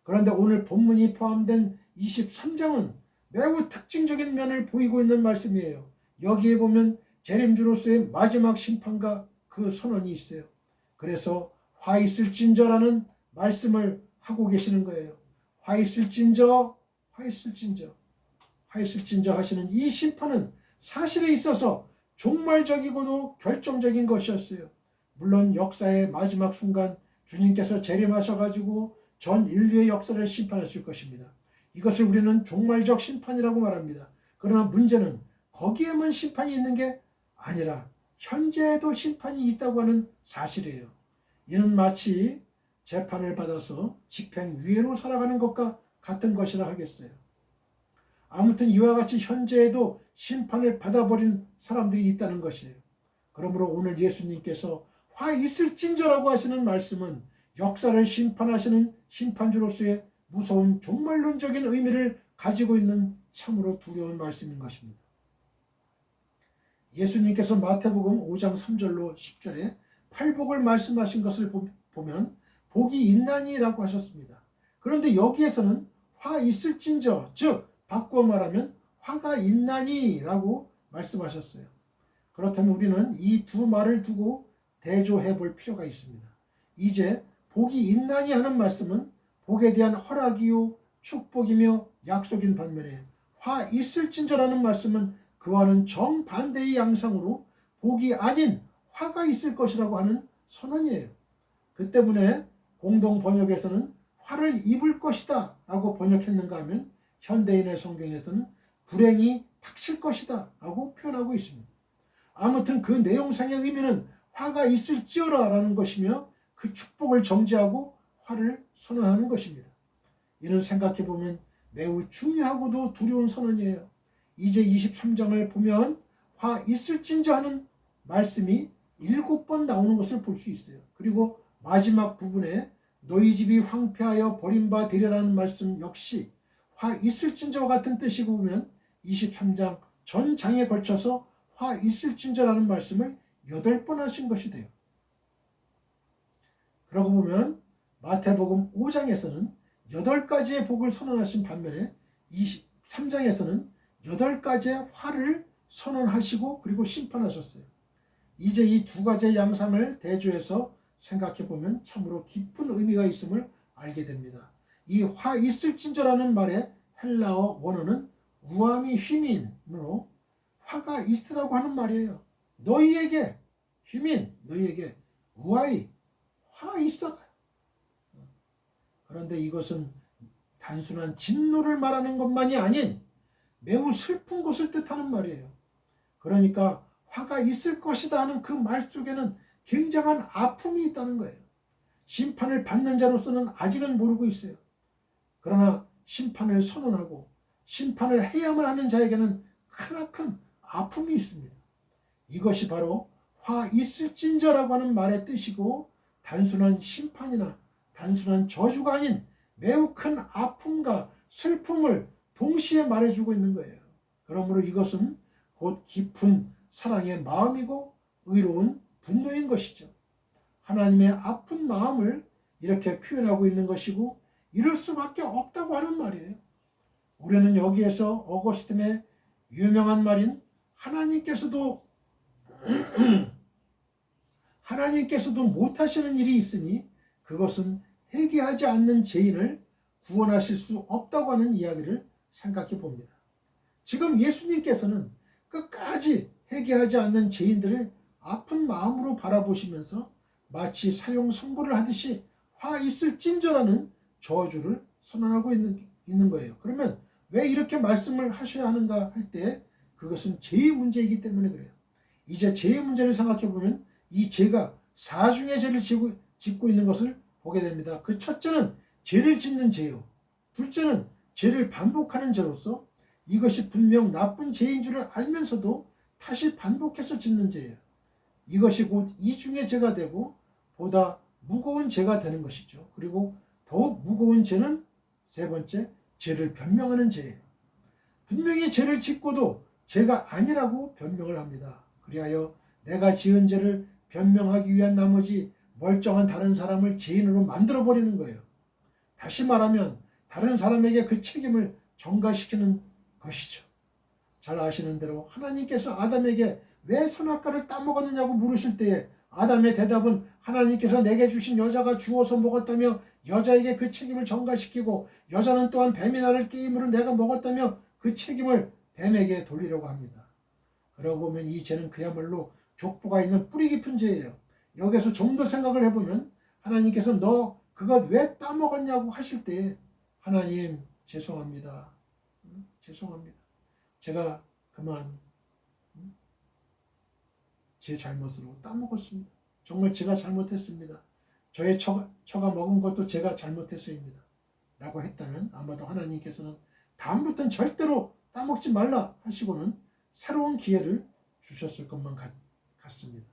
그런데 오늘 본문이 포함된 23장은 매우 특징적인 면을 보이고 있는 말씀이에요. 여기에 보면 재림주로서의 마지막 심판과 그 선언이 있어요. 그래서 화 있을진저라는 말씀을 하고 계시는 거예요. 화 있을진저, 화 있을진저, 화 있을진저 하시는 이 심판은 사실에 있어서 종말적이고도 결정적인 것이었어요. 물론 역사의 마지막 순간 주님께서 재림하셔가지고 전 인류의 역사를 심판하실 것입니다. 이것을 우리는 종말적 심판이라고 말합니다. 그러나 문제는 거기에만 심판이 있는 게 아니라 현재에도 심판이 있다고 하는 사실이에요. 이는 마치 재판을 받아서 집행유예로 살아가는 것과 같은 것이라 하겠어요. 아무튼 이와 같이 현재에도 심판을 받아버린 사람들이 있다는 것이에요. 그러므로 오늘 예수님께서 화 있을진저라고 하시는 말씀은 역사를 심판하시는 심판주로서의 무서운 종말론적인 의미를 가지고 있는 참으로 두려운 말씀인 것입니다. 예수님께서 마태복음 5장 3절로 10절에 팔복을 말씀하신 것을 보면 복이 있나니라고 하셨습니다. 그런데 여기에서는 화 있을진저, 즉 바꾸어 말하면 화가 있나니라고 말씀하셨어요. 그렇다면 우리는 이 두 말을 두고 대조해 볼 필요가 있습니다. 이제 복이 있나니 하는 말씀은 복에 대한 허락이요 축복이며 약속인 반면에 화 있을진저라는 말씀은 그와는 정반대의 양상으로 복이 아닌 화가 있을 것이라고 하는 선언이에요. 그 때문에 공동 번역에서는 화를 입을 것이다 라고 번역했는가 하면 현대인의 성경에서는 불행이 닥칠 것이다 라고 표현하고 있습니다. 아무튼 그 내용상의 의미는 화가 있을지어라 라는 것이며 그 축복을 정지하고 화를 선언하는 것입니다. 이는 생각해보면 매우 중요하고도 두려운 선언이에요. 이제 23장을 보면 화 있을진저 하는 말씀이 7번 나오는 것을 볼 수 있어요. 그리고 마지막 부분에 너희 집이 황폐하여 버림바 되리라는 말씀 역시 화 있을진저와 같은 뜻이고 보면 23장 전 장에 걸쳐서 화 있을진저라는 말씀을 8번 하신 것이 돼요. 그러고 보면 마태복음 5장에서는 8가지의 복을 선언하신 반면에 23장에서는 8가지의 화를 선언하시고 그리고 심판하셨어요. 이제 이 두 가지의 양상을 대조해서 생각해보면 참으로 깊은 의미가 있음을 알게 됩니다. 이 화 있을진저라는 말의 헬라어 원어는 우아미 휘민으로 화가 있으라고 하는 말이에요. 너희에게 휘민, 너희에게 우아이, 화 있어. 그런데 이것은 단순한 진노를 말하는 것만이 아닌 매우 슬픈 것을 뜻하는 말이에요. 그러니까 화가 있을 것이다 하는 그 말 속에는 굉장한 아픔이 있다는 거예요. 심판을 받는 자로서는 아직은 모르고 있어요. 그러나 심판을 선언하고 심판을 해야만 하는 자에게는 크나큰 아픔이 있습니다. 이것이 바로 화 있을진저라고 하는 말의 뜻이고 단순한 심판이나 단순한 저주가 아닌 매우 큰 아픔과 슬픔을 동시에 말해주고 있는 거예요. 그러므로 이것은 곧 깊은 사랑의 마음이고 의로운 분노인 것이죠. 하나님의 아픈 마음을 이렇게 표현하고 있는 것이고 이럴 수밖에 없다고 하는 말이에요. 우리는 여기에서 어거스틴의 유명한 말인 하나님께서도 못하시는 일이 있으니 그것은 회개하지 않는 죄인을 구원하실 수 없다고 하는 이야기를 생각해 봅니다. 지금 예수님께서는 끝까지 회개하지 않는 죄인들을 아픈 마음으로 바라보시면서 마치 사형 선고를 하듯이 화 있을진저라는 저주를 선언하고 있는 거예요. 그러면 왜 이렇게 말씀을 하셔야 하는가 할 때 그것은 죄의 문제이기 때문에 그래요. 이제 죄의 문제를 생각해 보면 이 죄가 사중의 죄를 짓고 있는 것을 보게 됩니다. 그 첫째는 죄를 짓는 죄요. 둘째는 죄를 반복하는 죄로서 이것이 분명 나쁜 죄인 줄을 알면서도 다시 반복해서 짓는 죄예요. 이것이 곧 이중의 죄가 되고 보다 무거운 죄가 되는 것이죠. 그리고 더욱 무거운 죄는 세 번째, 죄를 변명하는 죄예요. 분명히 죄를 짓고도 죄가 아니라고 변명을 합니다. 그리하여 내가 지은 죄를 변명하기 위한 나머지 멀쩡한 다른 사람을 죄인으로 만들어버리는 거예요. 다시 말하면 다른 사람에게 그 책임을 전가시키는 것이죠. 잘 아시는 대로 하나님께서 아담에게 왜 선악과를 따먹었느냐고 물으실 때에 아담의 대답은 하나님께서 내게 주신 여자가 주어서 먹었다며 여자에게 그 책임을 전가시키고 여자는 또한 뱀이 나를 깨임으로 내가 먹었다며 그 책임을 뱀에게 돌리려고 합니다. 그러고 보면 이 죄는 그야말로 족보가 있는 뿌리 깊은 죄예요. 여기서 좀 더 생각을 해보면 하나님께서 너 그것 왜 따먹었냐고 하실 때 하나님 죄송합니다. 죄송합니다. 제가 그만 제 잘못으로 따먹었습니다. 정말 제가 잘못했습니다. 저의 처가 먹은 것도 제가 잘못했어입니다. 라고 했다면 아마도 하나님께서는 다음부터는 절대로 따먹지 말라 하시고는 새로운 기회를 주셨을 것만 같습니다.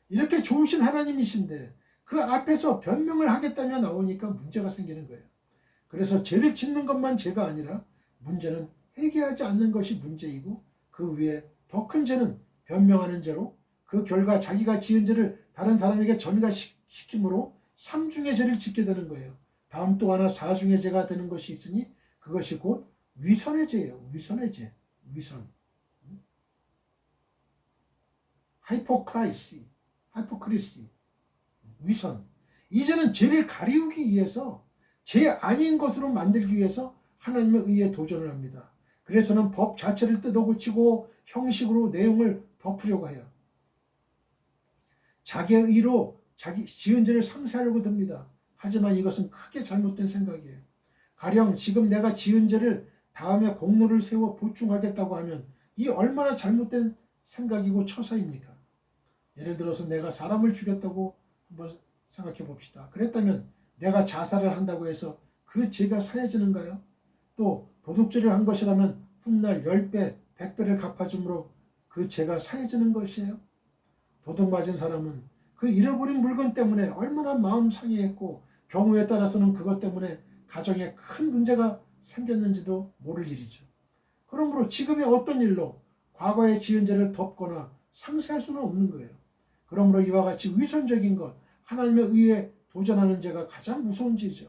이렇게 좋으신 하나님이신데 그 앞에서 변명을 하겠다며 나오니까 문제가 생기는 거예요. 그래서 죄를 짓는 것만 죄가 아니라 문제는 회개하지 않는 것이 문제이고 그 위에 더 큰 죄는 변명하는 죄로 그 결과 자기가 지은 죄를 다른 사람에게 전가시킴으로 3중의 죄를 짓게 되는 거예요. 다음 또 하나 4중의 죄가 되는 것이 있으니 그것이 곧 위선의 죄예요. 위선의 죄. 위선. 하이포크리시. 위선. 이제는 죄를 가리우기 위해서 죄 아닌 것으로 만들기 위해서 하나님의 의에 도전을 합니다. 그래서는 법 자체를 뜯어고치고 형식으로 내용을 덮으려고 해요. 자기의 의로 자기 지은 죄를 상쇄하려고 듭니다. 하지만 이것은 크게 잘못된 생각이에요. 가령 지금 내가 지은 죄를 다음에 공로를 세워 보충하겠다고 하면 이 얼마나 잘못된 생각이고 처사입니까? 예를 들어서 내가 사람을 죽였다고 한번 생각해 봅시다. 그랬다면 내가 자살을 한다고 해서 그 죄가 사해지는가요? 또 도둑질을 한 것이라면 훗날 10배, 100배를 갚아줌으로 그 죄가 사해지는 것이에요? 도둑 맞은 사람은 그 잃어버린 물건 때문에 얼마나 마음 상해했고 경우에 따라서는 그것 때문에 가정에 큰 문제가 생겼는지도 모를 일이죠. 그러므로 지금의 어떤 일로 과거의 지은 죄를 덮거나 상쇄할 수는 없는 거예요. 그러므로 이와 같이 위선적인 것, 하나님의 의에 도전하는 죄가 가장 무서운 죄죠.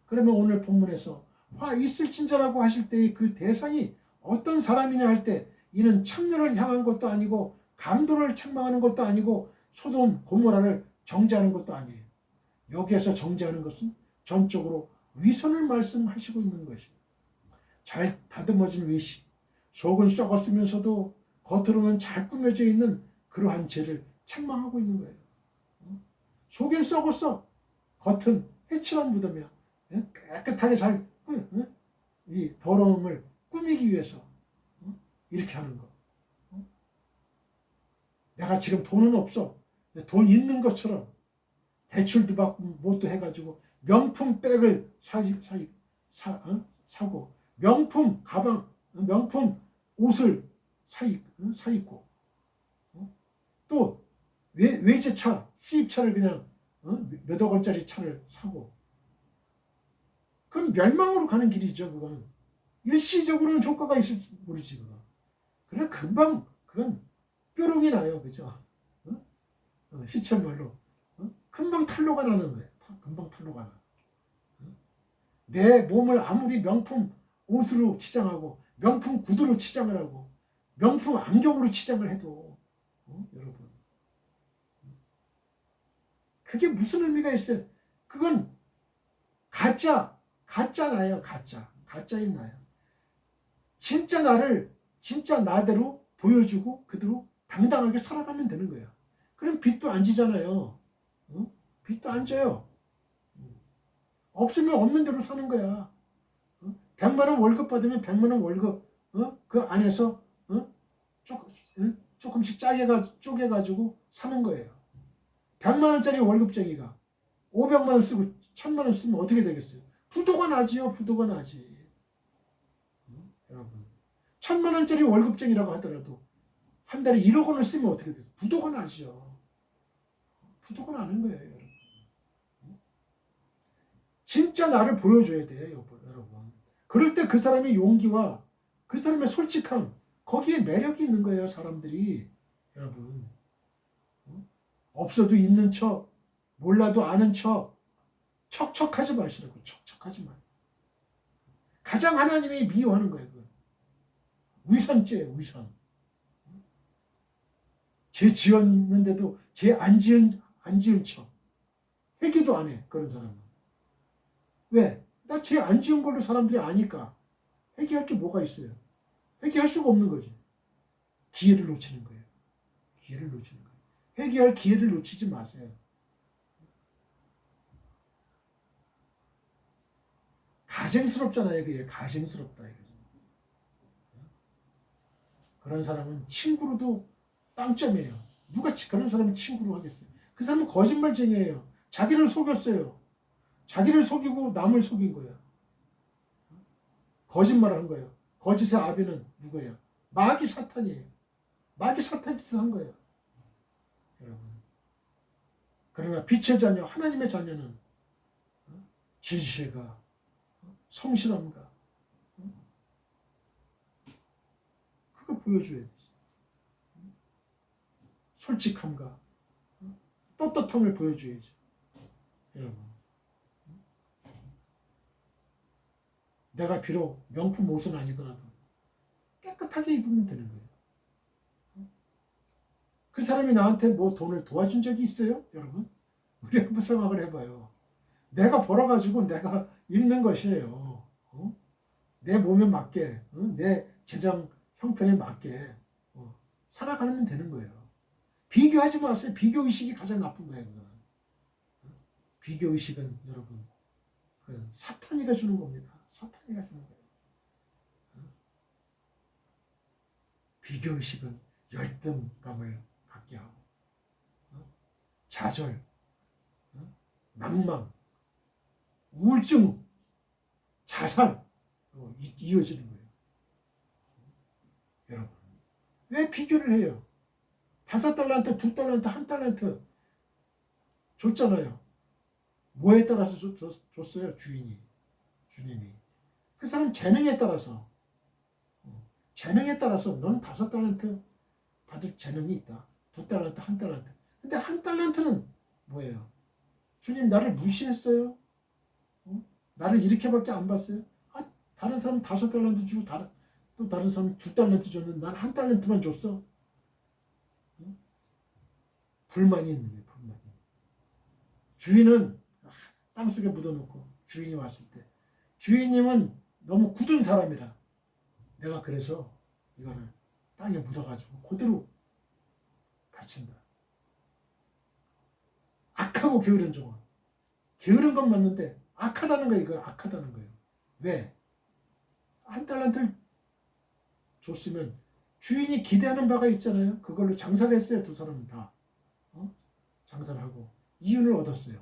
그러면 오늘 본문에서 화 있을진저라고 하실 때의 그 대상이 어떤 사람이냐 할 때 이는 창녀를 향한 것도 아니고 강도를 책망하는 것도 아니고 소돔 고모라를 정죄하는 것도 아니에요. 여기에서 정죄하는 것은 전적으로 위선을 말씀하시고 있는 것이에요. 잘 다듬어진 외식, 속은 썩었으면서도 겉으로는 잘 꾸며져 있는 그러한 죄를 책망하고 있는 거예요. 속은 썩었어. 겉은 해치만 묻으며 깨끗하게 잘 이 더러움을 꾸미기 위해서 이렇게 하는 거. 내가 지금 돈은 없어. 돈 있는 것처럼 대출도 받고 뭣도 해가지고 명품 백을 사고 명품 가방, 명품 옷을 사 입고, 또 외제차, 수입차를 그냥 몇억 원짜리 차를 사고, 그건 멸망으로 가는 길이죠. 그건 일시적으로는 효과가 있을지 모르지. 그러나 금방 그건 뾰롱이 나요. 그죠? 시쳇말로 금방 탄로가 나는 거예요. 금방 탄로가 나. 내 몸을 아무리 명품 옷으로 치장하고 명품 구두로 치장을 하고 명품 안경으로 치장을 해도 여러분 그게 무슨 의미가 있어요? 그건 가짜 나예요. 가짜인 나예요. 진짜 나를 진짜 나대로 보여주고 그대로 당당하게 살아가면 되는 거예요. 그럼 빚도 안 지잖아요. 빚도 안 져요. 없으면 없는 대로 사는 거야. 100만 원 월급 받으면 100만 원 월급 그 안에서 조금씩 쪼개가지고 사는 거예요. 100만 원짜리 월급쟁이가 500만 원 쓰고 1000만 원 쓰면 어떻게 되겠어요? 부도가 나지요. 부도가 나지. 여러분 1000만 원짜리 월급쟁이라고 하더라도 한 달에 1억 원을 쓰면 어떻게 돼요? 부도가 나죠. 부도가 나는 거예요. 여러분. 진짜 나를 보여줘야 돼요. 여러분. 그럴 때 그 사람의 용기와 그 사람의 솔직함 거기에 매력이 있는 거예요. 사람들이. 여러분. 없어도 있는 척 몰라도 아는 척 척척하지 마시라고. 척척하지 마. 가장 하나님이 미워하는 거예요. 위선죄예요. 위선. 죄 지었는데도 죄 안 지은 척. 회개도 안 해. 그런 사람은. 왜? 나 죄 안 지은 걸로 사람들이 아니까. 회개할 게 뭐가 있어요? 회개할 수가 없는 거지. 기회를 놓치는 거예요. 기회를 놓치는 거예요. 회개할 기회를 놓치지 마세요. 가증스럽잖아요. 그게 가증스럽다. 이거죠. 그런 사람은 친구로도 빵점이에요. 누가 그런 사람은 친구로 하겠어요? 그 사람은 거짓말쟁이에요. 자기를 속였어요. 자기를 속이고 남을 속인 거예요. 거짓말을 한 거예요. 거짓의 아비는 누구예요? 마귀 사탄이에요. 마귀 사탄 짓을 한 거예요. 여러분. 그러나 빛의 자녀, 하나님의 자녀는 진실과 성실함과 그걸 보여줘야 되지. 솔직함과 떳떳함을 보여줘야죠. 여러분. 내가 비록 명품 옷은 아니더라도 깨끗하게 입으면 되는 거예요. 그 사람이 나한테 뭐 돈을 도와준 적이 있어요? 여러분? 우리 한번 생각을 해봐요. 내가 벌어가지고 내가 입는 것이에요. 내 몸에 맞게, 내 재정 형편에 맞게 살아가면 되는 거예요. 비교하지 마세요. 비교의식이 가장 나쁜 거예요. 비교의식은 여러분 사탄이가 주는 겁니다. 사탄이가 주는 거예요. 비교의식은 열등감을 갖게 하고 좌절, 낭망, 우울증, 자살 이어지는 거예요. 여러분 왜 비교를 해요? 5달란트, 2달란트, 1달란트 줬잖아요. 뭐에 따라서 줬어요? 주님이. 그 사람 재능에 따라서 너는 5달란트 받을 재능이 있다. 2달란트, 1달란트. 근데 1달란트는 뭐예요? 주님 나를 무시했어요? 나를 이렇게밖에 안 봤어요? 다른 사람 5달란트 주고 또 다른 사람 2달란트 줬는데 난 1달란트만 줬어? 불만이 있는 거예요. 불만이. 주인은 땅속에 묻어놓고 주인이 왔을 때 주인님은 너무 굳은 사람이라 내가 그래서 이거를 땅에 묻어가지고 그대로 바친다. 악하고 게으른 종아. 게으른 건 맞는데 악하다는 거예요. 이거 악하다는 거예요. 왜? 1달란트를 줬으면 주인이 기대하는 바가 있잖아요. 그걸로 장사를 했어요. 두 사람은 다. 장사를 하고 이윤을 얻었어요.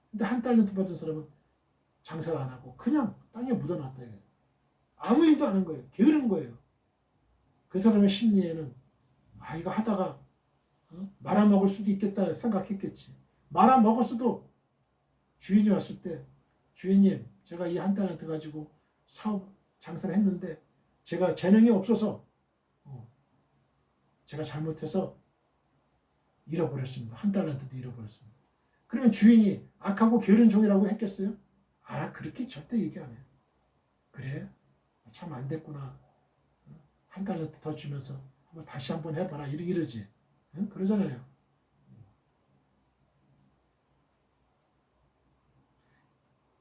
근데 1달란트 받은 사람은 장사를 안 하고 그냥 땅에 묻어놨다. 아무 일도 안 한 거예요. 게으른 거예요. 그 사람의 심리에는 이거 하다가 말아먹을 수도 있겠다 생각했겠지. 말아먹었어도 주인이 왔을 때 주인님 제가 이 한 달란트 가지고 사업 장사를 했는데 제가 재능이 없어서 제가 잘못해서 잃어버렸습니다. 한 달란트도 잃어버렸습니다. 그러면 주인이 악하고 게으른 종이라고 했겠어요? 그렇게 절대 얘기 안 해요. 그래? 참 안 됐구나. 한 달란트 더 주면서 다시 한번 해봐라. 이러지. 그러잖아요.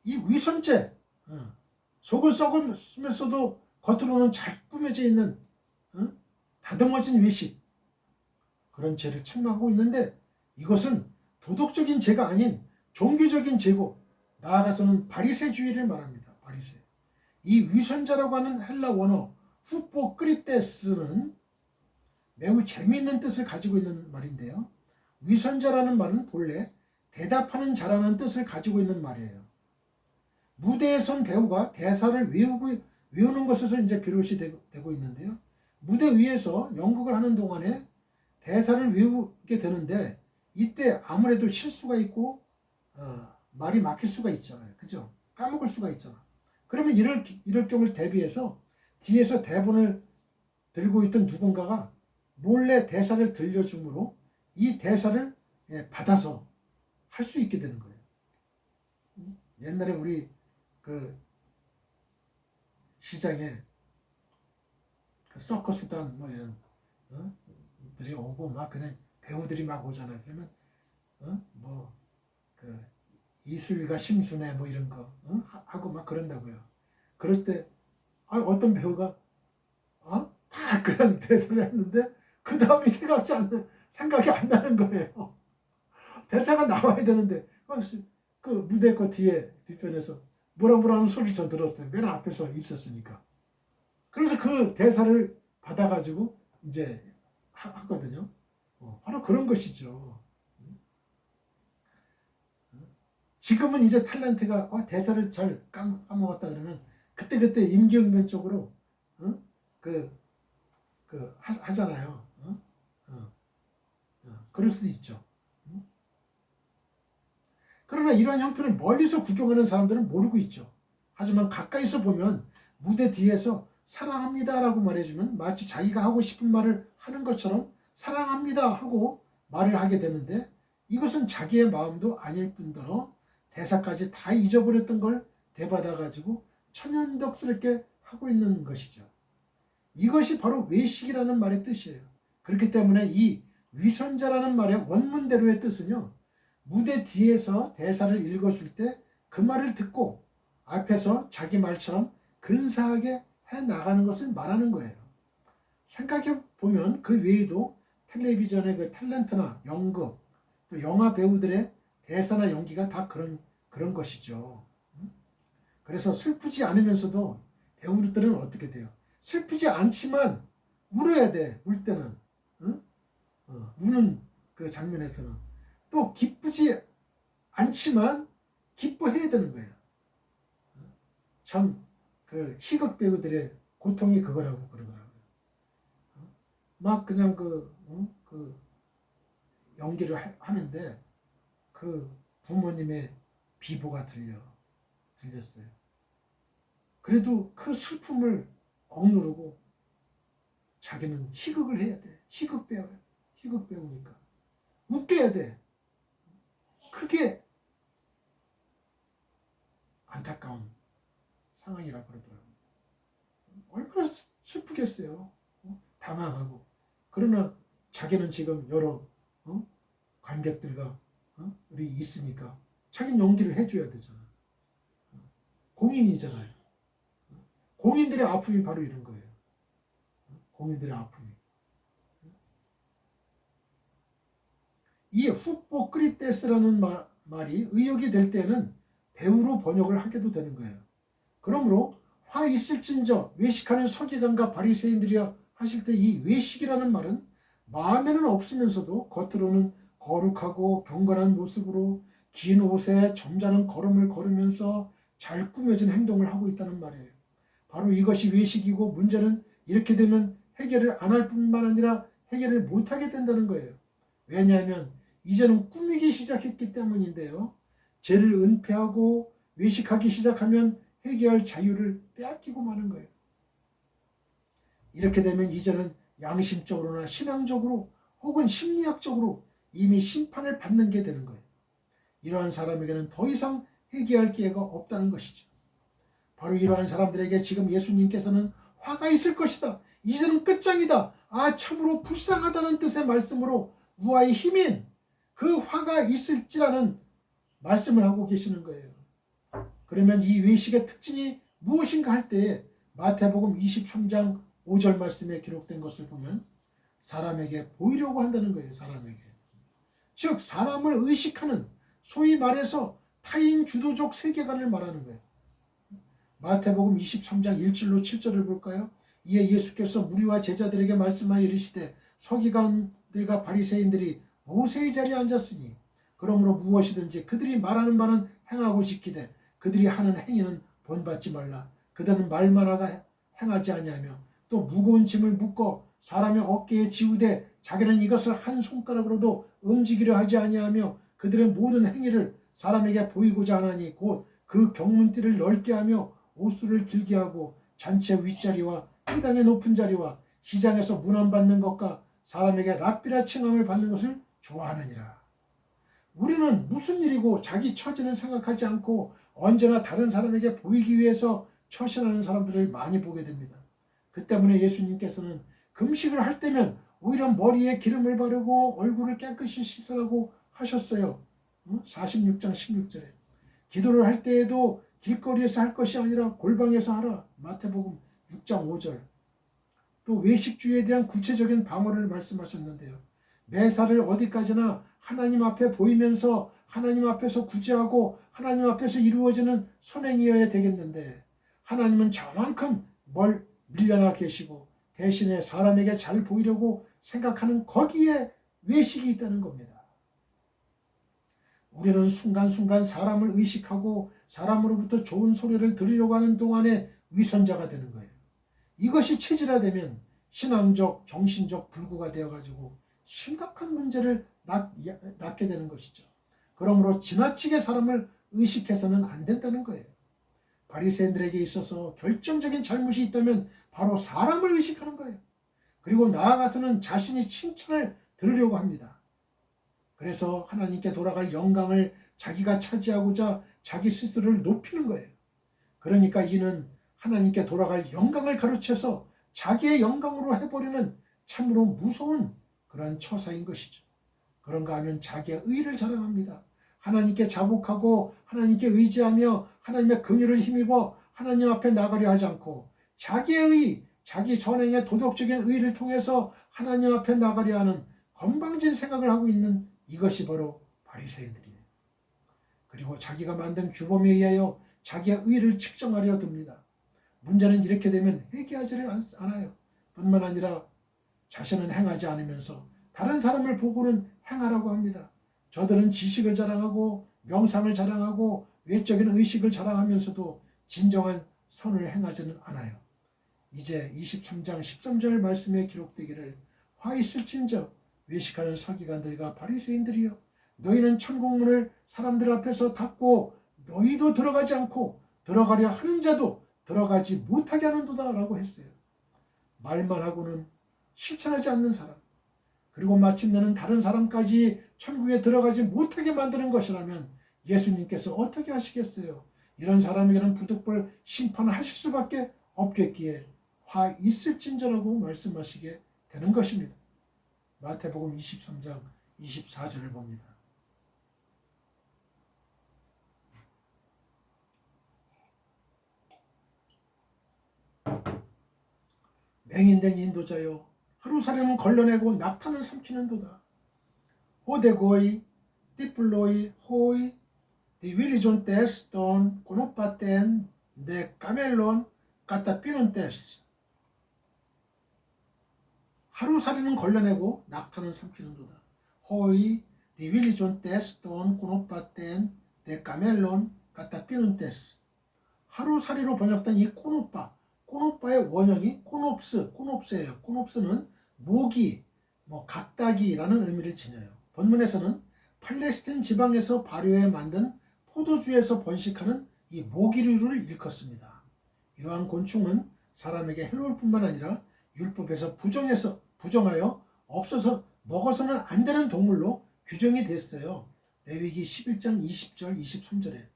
이 위선죄, 속은 썩으면서도 겉으로는 잘 꾸며져 있는 다듬어진 외식, 그런 죄를 책망하고 있는데 이것은 도덕적인 죄가 아닌 종교적인 죄고 나아가서는 바리새주의를 말합니다. 바리새. 이 위선자라고 하는 헬라 원어 후포크리테스는 매우 재미있는 뜻을 가지고 있는 말인데요. 위선자라는 말은 본래 대답하는 자라는 뜻을 가지고 있는 말이에요. 무대에 선 배우가 대사를 외우는 것에서 이제 비롯이 되고 있는데요. 무대 위에서 연극을 하는 동안에 대사를 외우게 되는데 이때 아무래도 실수가 있고 말이 막힐 수가 있잖아요. 그죠? 까먹을 수가 있잖아. 그러면 이럴 경우를 대비해서 뒤에서 대본을 들고 있던 누군가가 몰래 대사를 들려주므로 이 대사를 받아서 할 수 있게 되는 거예요. 옛날에 우리 그 시장에 그 서커스단 뭐 이런 들이 오고 막 그냥 배우들이 막 오잖아요. 그러면 뭐 그 이술가 심순애 뭐 이런 거 하고 막 그런다고요. 그럴 때 어떤 배우가 다 그냥 대사를 했는데 그 다음이 생각이 안 나는 거예요. 대사가 나와야 되는데 그 무대 그 뒤편에서 뭐라 하는 소리를 저 들었어요. 맨 앞에서 있었으니까. 그래서 그 대사를 받아가지고 이제 하거든요. 바로 그런 것이죠. 지금은 이제 탤런트가 대사를 잘 까먹었다 그러면 그때 임기응변적으로 하잖아요. 그럴 수도 있죠. 그러나 이러한 형편을 멀리서 구경하는 사람들은 모르고 있죠. 하지만 가까이서 보면 무대 뒤에서 사랑합니다라고 말해주면 마치 자기가 하고 싶은 말을 하는 것처럼 사랑합니다 하고 말을 하게 되는데 이것은 자기의 마음도 아닐 뿐더러 대사까지 다 잊어버렸던 걸 되받아가지고 천연덕스럽게 하고 있는 것이죠. 이것이 바로 외식이라는 말의 뜻이에요. 그렇기 때문에 이 위선자라는 말의 원문대로의 뜻은요. 무대 뒤에서 대사를 읽어줄 때 그 말을 듣고 앞에서 자기 말처럼 근사하게 해나가는 것을 말하는 거예요. 생각해보면 그 외에도 텔레비전의 그 탤런트나 연극, 또 영화 배우들의 대사나 연기가 다 그런 것이죠. 그래서 슬프지 않으면서도 배우들은 어떻게 돼요? 슬프지 않지만 울어야 돼. 울 때는. 우는 그 장면에서는. 또 기쁘지 않지만 기뻐해야 되는 거예요. 참 그 희극 배우들의 고통이 그거라고 그러더라고요. 막 그냥 그 연기를 하는데 그 부모님의 비보가 들렸어요. 그래도 그 슬픔을 억누르고 자기는 희극을 해야 돼. 희극 배우니까 웃겨야 돼. 그게 안타까운 상황이라고 그러더라고요. 얼마나 슬프겠어요. 당황하고. 그러나 자기는 지금 여러 관객들과 우리 있으니까 자기는 연기를 해줘야 되잖아. 공인이잖아요. 공인들의 아픔이 바로 이런 거예요. 공인들의 아픔이. 이 후포크리테스라는 말이 의역이 될 때는 배우로 번역을 하게도 되는 거예요. 그러므로 화 있을진저 외식하는 서기관과 바리새인들이여 하실 때 이 외식이라는 말은 마음에는 없으면서도 겉으로는 거룩하고 경건한 모습으로 긴 옷에 점잖은 걸음을 걸으면서 잘 꾸며진 행동을 하고 있다는 말이에요. 바로 이것이 외식이고, 문제는 이렇게 되면 해결을 안 할 뿐만 아니라 해결을 못하게 된다는 거예요. 왜냐하면 이제는 꾸미기 시작했기 때문인데요. 죄를 은폐하고 외식하기 시작하면 회개할 자유를 빼앗기고 마는 거예요. 이렇게 되면 이제는 양심적으로나 신앙적으로 혹은 심리학적으로 이미 심판을 받는 게 되는 거예요. 이러한 사람에게는 더 이상 회개할 기회가 없다는 것이죠. 바로 이러한 사람들에게 지금 예수님께서는 화가 있을 것이다, 이제는 끝장이다, 참으로 불쌍하다는 뜻의 말씀으로 우화의 힘인 그 화가 있을지라는 말씀을 하고 계시는 거예요. 그러면 이 외식의 특징이 무엇인가 할 때에 마태복음 23장 5절 말씀에 기록된 것을 보면 사람에게 보이려고 한다는 거예요. 사람에게. 즉 사람을 의식하는, 소위 말해서 타인 주도적 세계관을 말하는 거예요. 마태복음 23장 1절로 7절을 볼까요? 이에 예수께서 무리와 제자들에게 말씀하여 이르시되 서기관들과 바리새인들이 모세의 자리에 앉았으니 그러므로 무엇이든지 그들이 말하는 바는 행하고 지키되 그들이 하는 행위는 본받지 말라. 그들은 말만 하가 행하지 아니하며 또 무거운 짐을 묶어 사람의 어깨에 지우되 자기는 이것을 한 손가락으로도 움직이려 하지 아니하며 그들의 모든 행위를 사람에게 보이고자 하나니 곧 그 경문띠를 넓게 하며 옷수를 길게 하고 잔치 윗자리와 회당의 높은 자리와 시장에서 문안받는 것과 사람에게 랍비라 칭함을 받는 것을 좋아하느니라. 우리는 무슨 일이고 자기 처지는 생각하지 않고 언제나 다른 사람에게 보이기 위해서 처신하는 사람들을 많이 보게 됩니다. 그 때문에 예수님께서는 금식을 할 때면 오히려 머리에 기름을 바르고 얼굴을 깨끗이 씻으라고 하셨어요. 46장 16절에. 기도를 할 때에도 길거리에서 할 것이 아니라 골방에서 하라. 마태복음 6장 5절. 또 외식주의에 대한 구체적인 방어를 말씀하셨는데요. 매사를 어디까지나 하나님 앞에 보이면서 하나님 앞에서 구제하고 하나님 앞에서 이루어지는 선행이어야 되겠는데 하나님은 저만큼 뭘 밀려나 계시고 대신에 사람에게 잘 보이려고 생각하는 거기에 외식이 있다는 겁니다. 우리는 순간순간 사람을 의식하고 사람으로부터 좋은 소리를 들으려고 하는 동안에 위선자가 되는 거예요. 이것이 체질화되면 신앙적, 정신적 불구가 되어가지고 심각한 문제를 낳게 되는 것이죠. 그러므로 지나치게 사람을 의식해서는 안 된다는 거예요. 바리새인들에게 있어서 결정적인 잘못이 있다면 바로 사람을 의식하는 거예요. 그리고 나아가서는 자신이 칭찬을 들으려고 합니다. 그래서 하나님께 돌아갈 영광을 자기가 차지하고자 자기 스스로를 높이는 거예요. 그러니까 이는 하나님께 돌아갈 영광을 가로채서 자기의 영광으로 해버리는 참으로 무서운 그런 처사인 것이죠. 그런가 하면 자기의 의를 자랑합니다. 하나님께 자복하고 하나님께 의지하며 하나님의 긍휼을 힘입어 하나님 앞에 나가려 하지 않고 자기의 의, 자기 전행의 도덕적인 의를 통해서 하나님 앞에 나가려 하는 건방진 생각을 하고 있는 이것이 바로 바리새인들이에요. 그리고 자기가 만든 규범에 의하여 자기의 의를 측정하려 듭니다. 문제는 이렇게 되면 회개하지를 않아요. 뿐만 아니라 자신은 행하지 않으면서 다른 사람을 보고는 행하라고 합니다. 저들은 지식을 자랑하고 명상을 자랑하고 외적인 의식을 자랑하면서도 진정한 선을 행하지는 않아요. 이제 23장 13절 말씀에 기록되기를 화 있을진저 외식하는 서기관들과 바리새인들이여 너희는 천국문을 사람들 앞에서 닫고 너희도 들어가지 않고 들어가려 하는 자도 들어가지 못하게 하는도다 라고 했어요. 말만 하고는 실천하지 않는 사람, 그리고 마침내는 다른 사람까지 천국에 들어가지 못하게 만드는 것이라면 예수님께서 어떻게 하시겠어요? 이런 사람에게는 부득불 심판하실 수밖에 없겠기에 화 있을진저라고 말씀하시게 되는 것입니다. 마태복음 23장 24절을 봅니다. 맹인된 인도자여 하루살이는 걸러내고 낙타는 삼키는도다. 호데고이 띠플로이 호이 디윌리존 테스 돈 고노파텐 데 까멜론 까따피는 테스. 하루살이는 걸러내고 낙타는 삼키는도다. 호이 디윌리존 테스 돈 고노파텐 데 까멜론 까따피는 테스. 하루살이로 번역된 이 코노파, 코노파의 원형이 코노프스예요. 코노프스는 모기, 각다기라는 의미를 지녀요. 본문에서는 팔레스틴 지방에서 발효해 만든 포도주에서 번식하는 이 모기류를 일컫습니다. 이러한 곤충은 사람에게 해로울 뿐만 아니라 율법에서 부정하여 없어서 먹어서는 안 되는 동물로 규정이 됐어요. 레위기 11장 20절 23절에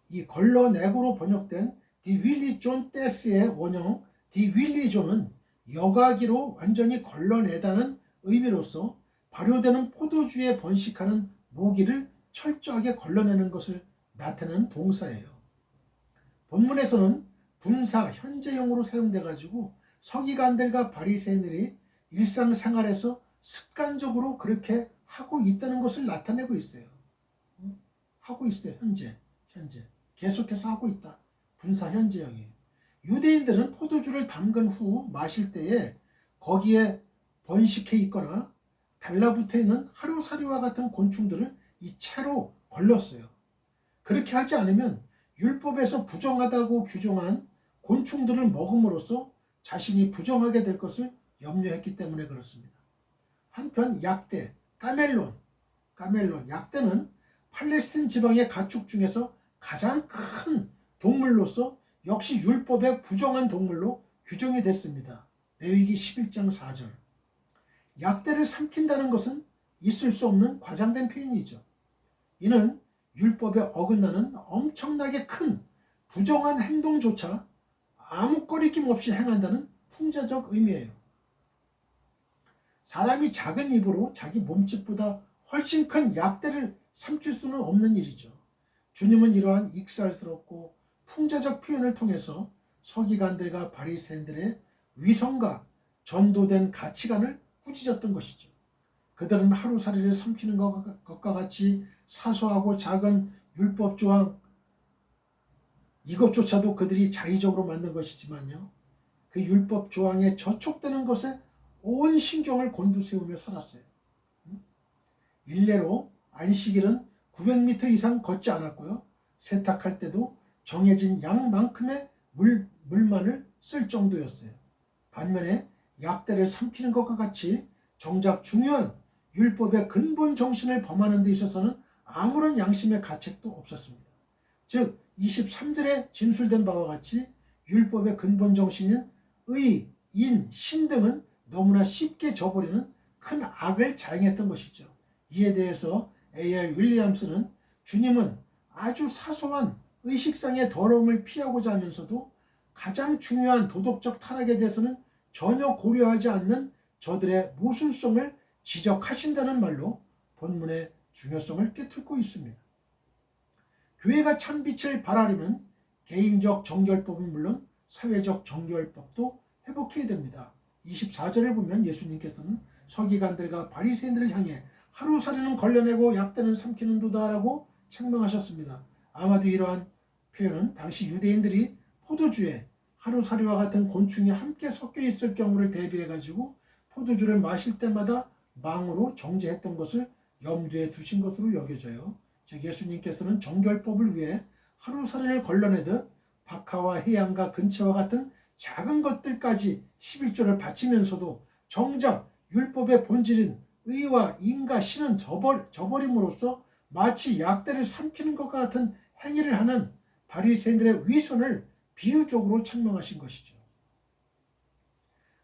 이 걸러내고로 번역된 디윌리존 떼스의 원형 디윌리존은 여과기로 완전히 걸러내다는 의미로서 발효되는 포도주에 번식하는 모기를 철저하게 걸러내는 것을 나타내는 동사예요. 본문에서는 분사 현재형으로 사용돼 가지고 서기관들과 바리새인들이 일상생활에서 습관적으로 그렇게 하고 있다는 것을 나타내고 있어요. 하고 있어요. 현재 계속해서 하고 있다. 분사 현재형이에요. 유대인들은 포도주를 담근 후 마실 때에 거기에 번식해 있거나 달라붙어 있는 하루사리와 같은 곤충들을 이 채로 걸렀어요. 그렇게 하지 않으면 율법에서 부정하다고 규정한 곤충들을 먹음으로써 자신이 부정하게 될 것을 염려했기 때문에 그렇습니다. 한편 약대, 까멜론, 약대는 팔레스틴 지방의 가축 중에서 가장 큰 동물로서 역시 율법에 부정한 동물로 규정이 됐습니다. 레위기 11장 4절. 약대를 삼킨다는 것은 있을 수 없는 과장된 표현이죠. 이는 율법에 어긋나는 엄청나게 큰 부정한 행동조차 아무 거리낌 없이 행한다는 풍자적 의미예요. 사람이 작은 입으로 자기 몸집보다 훨씬 큰 약대를 삼킬 수는 없는 일이죠. 주님은 이러한 익살스럽고 풍자적 표현을 통해서 서기관들과 바리새인들의 위선과 전도된 가치관을 꾸짖었던 것이죠. 그들은 하루살이를 삼키는 것과 같이 사소하고 작은 율법 조항 이것조차도 그들이 자의적으로 만든 것이지만요. 그 율법 조항에 저촉되는 것에 온 신경을 곤두세우며 살았어요. 일례로 안식일은 900m 이상 걷지 않았고요. 세탁할 때도 정해진 양만큼의 물만을 쓸 정도였어요. 반면에 약대를 삼키는 것과 같이 정작 중요한 율법의 근본 정신을 범하는 데 있어서는 아무런 양심의 가책도 없었습니다. 즉 23절에 진술된 바와 같이 율법의 근본 정신인 의, 인, 신 등은 너무나 쉽게 저버리는 큰 악을 자행했던 것이죠. 이에 대해서 A.R. 윌리엄스는 주님은 아주 사소한 의식상의 더러움을 피하고자 하면서도 가장 중요한 도덕적 타락에 대해서는 전혀 고려하지 않는 저들의 모순성을 지적하신다는 말로 본문의 중요성을 꿰뚫고 있습니다. 교회가 참 빛을 발하려면 개인적 정결법은 물론 사회적 정결법도 회복해야 됩니다. 24절을 보면 예수님께서는 서기관들과 바리새인들을 향해 하루살이는 걸러내고 약대는 삼키는도다라고 책망하셨습니다. 아마도 이러한 표현은 당시 유대인들이 포도주에 하루살이와 같은 곤충이 함께 섞여 있을 경우를 대비해 가지고 포도주를 마실 때마다 망으로 정죄했던 것을 염두에 두신 것으로 여겨져요. 즉 예수님께서는 정결법을 위해 하루살이를 걸러내듯 박하와 해양과 근처와 같은 작은 것들까지 11조를 바치면서도 정작 율법의 본질인 의와 인과 신은 저버림으로써 마치 약대를 삼키는 것과 같은 행위를 하는 바리새인들의 위선을 비유적으로 책망하신 것이죠.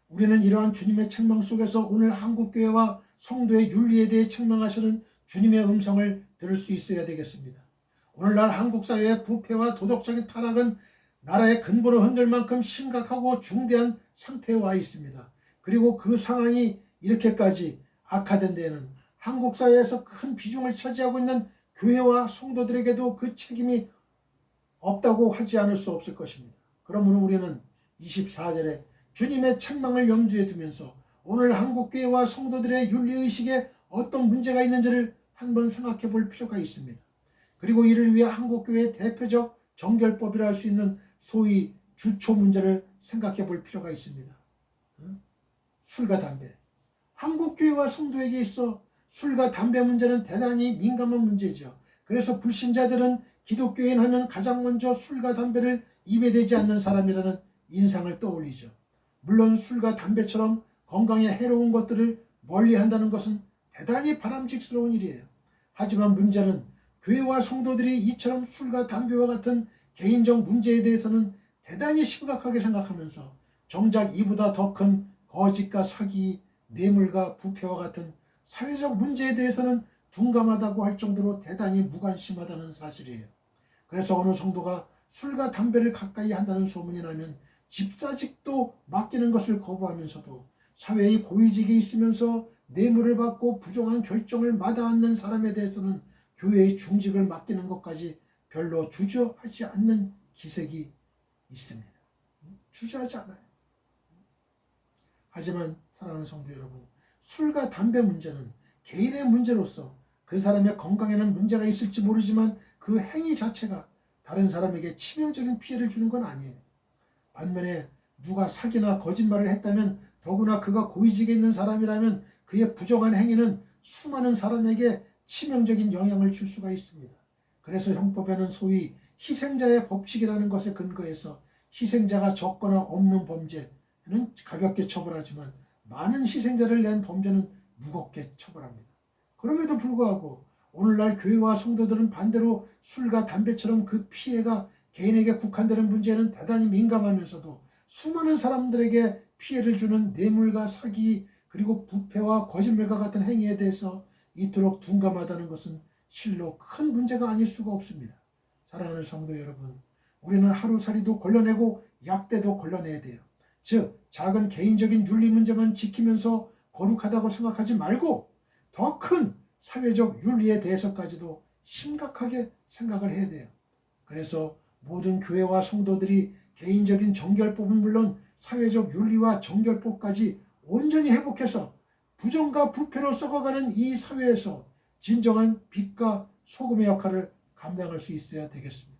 우리는 이러한 주님의 책망 속에서 오늘 한국교회와 성도의 윤리에 대해 책망하시는 주님의 음성을 들을 수 있어야 되겠습니다. 오늘날 한국 사회의 부패와 도덕적인 타락은 나라의 근본을 흔들 만큼 심각하고 중대한 상태에 와 있습니다. 그리고 그 상황이 이렇게까지 악화된 데에는 한국 사회에서 큰 비중을 차지하고 있는 교회와 성도들에게도 그 책임이 없다고 하지 않을 수 없을 것입니다. 그러므로 우리는 24절에 주님의 책망을 염두에 두면서 오늘 한국교회와 성도들의 윤리의식에 어떤 문제가 있는지를 한번 생각해 볼 필요가 있습니다. 그리고 이를 위해 한국교회의 대표적 정결법이라 할 수 있는 소위 주초 문제를 생각해 볼 필요가 있습니다. 술과 담배. 한국교회와 성도에게 있어 술과 담배 문제는 대단히 민감한 문제죠. 그래서 불신자들은 기독교인 하면 가장 먼저 술과 담배를 입에 대지 않는 사람이라는 인상을 떠올리죠. 물론 술과 담배처럼 건강에 해로운 것들을 멀리한다는 것은 대단히 바람직스러운 일이에요. 하지만 문제는 교회와 성도들이 이처럼 술과 담배와 같은 개인적 문제에 대해서는 대단히 심각하게 생각하면서 정작 이보다 더 큰 거짓과 사기, 뇌물과 부패와 같은 사회적 문제에 대해서는 둔감하다고 할 정도로 대단히 무관심하다는 사실이에요. 그래서 어느 성도가 술과 담배를 가까이 한다는 소문이 나면 집사직도 맡기는 것을 거부하면서도 사회의 고위직에 있으면서 뇌물을 받고 부정한 결정을 마다않는 사람에 대해서는 교회의 중직을 맡기는 것까지 별로 주저하지 않는 기색이 있습니다. 주저하지 않아요. 하지만 사랑하는 성도 여러분, 술과 담배 문제는 개인의 문제로서 그 사람의 건강에는 문제가 있을지 모르지만 그 행위 자체가 다른 사람에게 치명적인 피해를 주는 건 아니에요. 반면에 누가 사기나 거짓말을 했다면, 더구나 그가 고위직에 있는 사람이라면 그의 부정한 행위는 수많은 사람에게 치명적인 영향을 줄 수가 있습니다. 그래서 형법에는 소위 희생자의 법칙이라는 것에 근거해서 희생자가 적거나 없는 범죄는 가볍게 처벌하지만 많은 희생자를 낸 범죄는 무겁게 처벌합니다. 그럼에도 불구하고 오늘날 교회와 성도들은 반대로 술과 담배처럼 그 피해가 개인에게 국한되는 문제에는 대단히 민감하면서도 수많은 사람들에게 피해를 주는 뇌물과 사기, 그리고 부패와 거짓말과 같은 행위에 대해서 이토록 둔감하다는 것은 실로 큰 문제가 아닐 수가 없습니다. 사랑하는 성도 여러분, 우리는 하루살이도 걸러내고 약대도 걸러내야 돼요. 즉, 작은 개인적인 윤리 문제만 지키면서 거룩하다고 생각하지 말고 더 큰 사회적 윤리에 대해서까지도 심각하게 생각을 해야 돼요. 그래서 모든 교회와 성도들이 개인적인 정결법은 물론 사회적 윤리와 정결법까지 온전히 회복해서 부정과 부패로 썩어가는 이 사회에서 진정한 빛과 소금의 역할을 감당할 수 있어야 되겠습니다.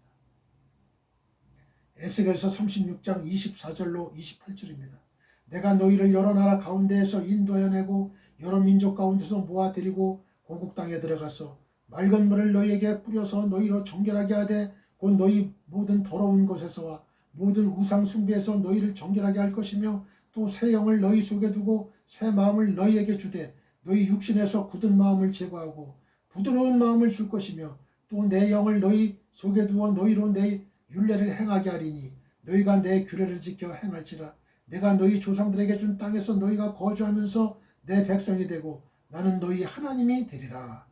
에스겔서 36장 24절로 28절입니다. 내가 너희를 여러 나라 가운데에서 인도하여 내고 여러 민족 가운데서 모아들이고 고국 땅에 들어가서 맑은 물을 너희에게 뿌려서 너희로 정결하게 하되 곧 너희 모든 더러운 것에서와 모든 우상 숭배에서 너희를 정결하게 할 것이며 또 새 영을 너희 속에 두고 새 마음을 너희에게 주되 너희 육신에서 굳은 마음을 제거하고 부드러운 마음을 줄 것이며 또 내 영을 너희 속에 두어 너희로 내 율례를 행하게 하리니 너희가 내 규례를 지켜 행할지라. 내가 너희 조상들에게 준 땅에서 너희가 거주하면서 내 백성이 되고 나는 너희 하나님이 되리라.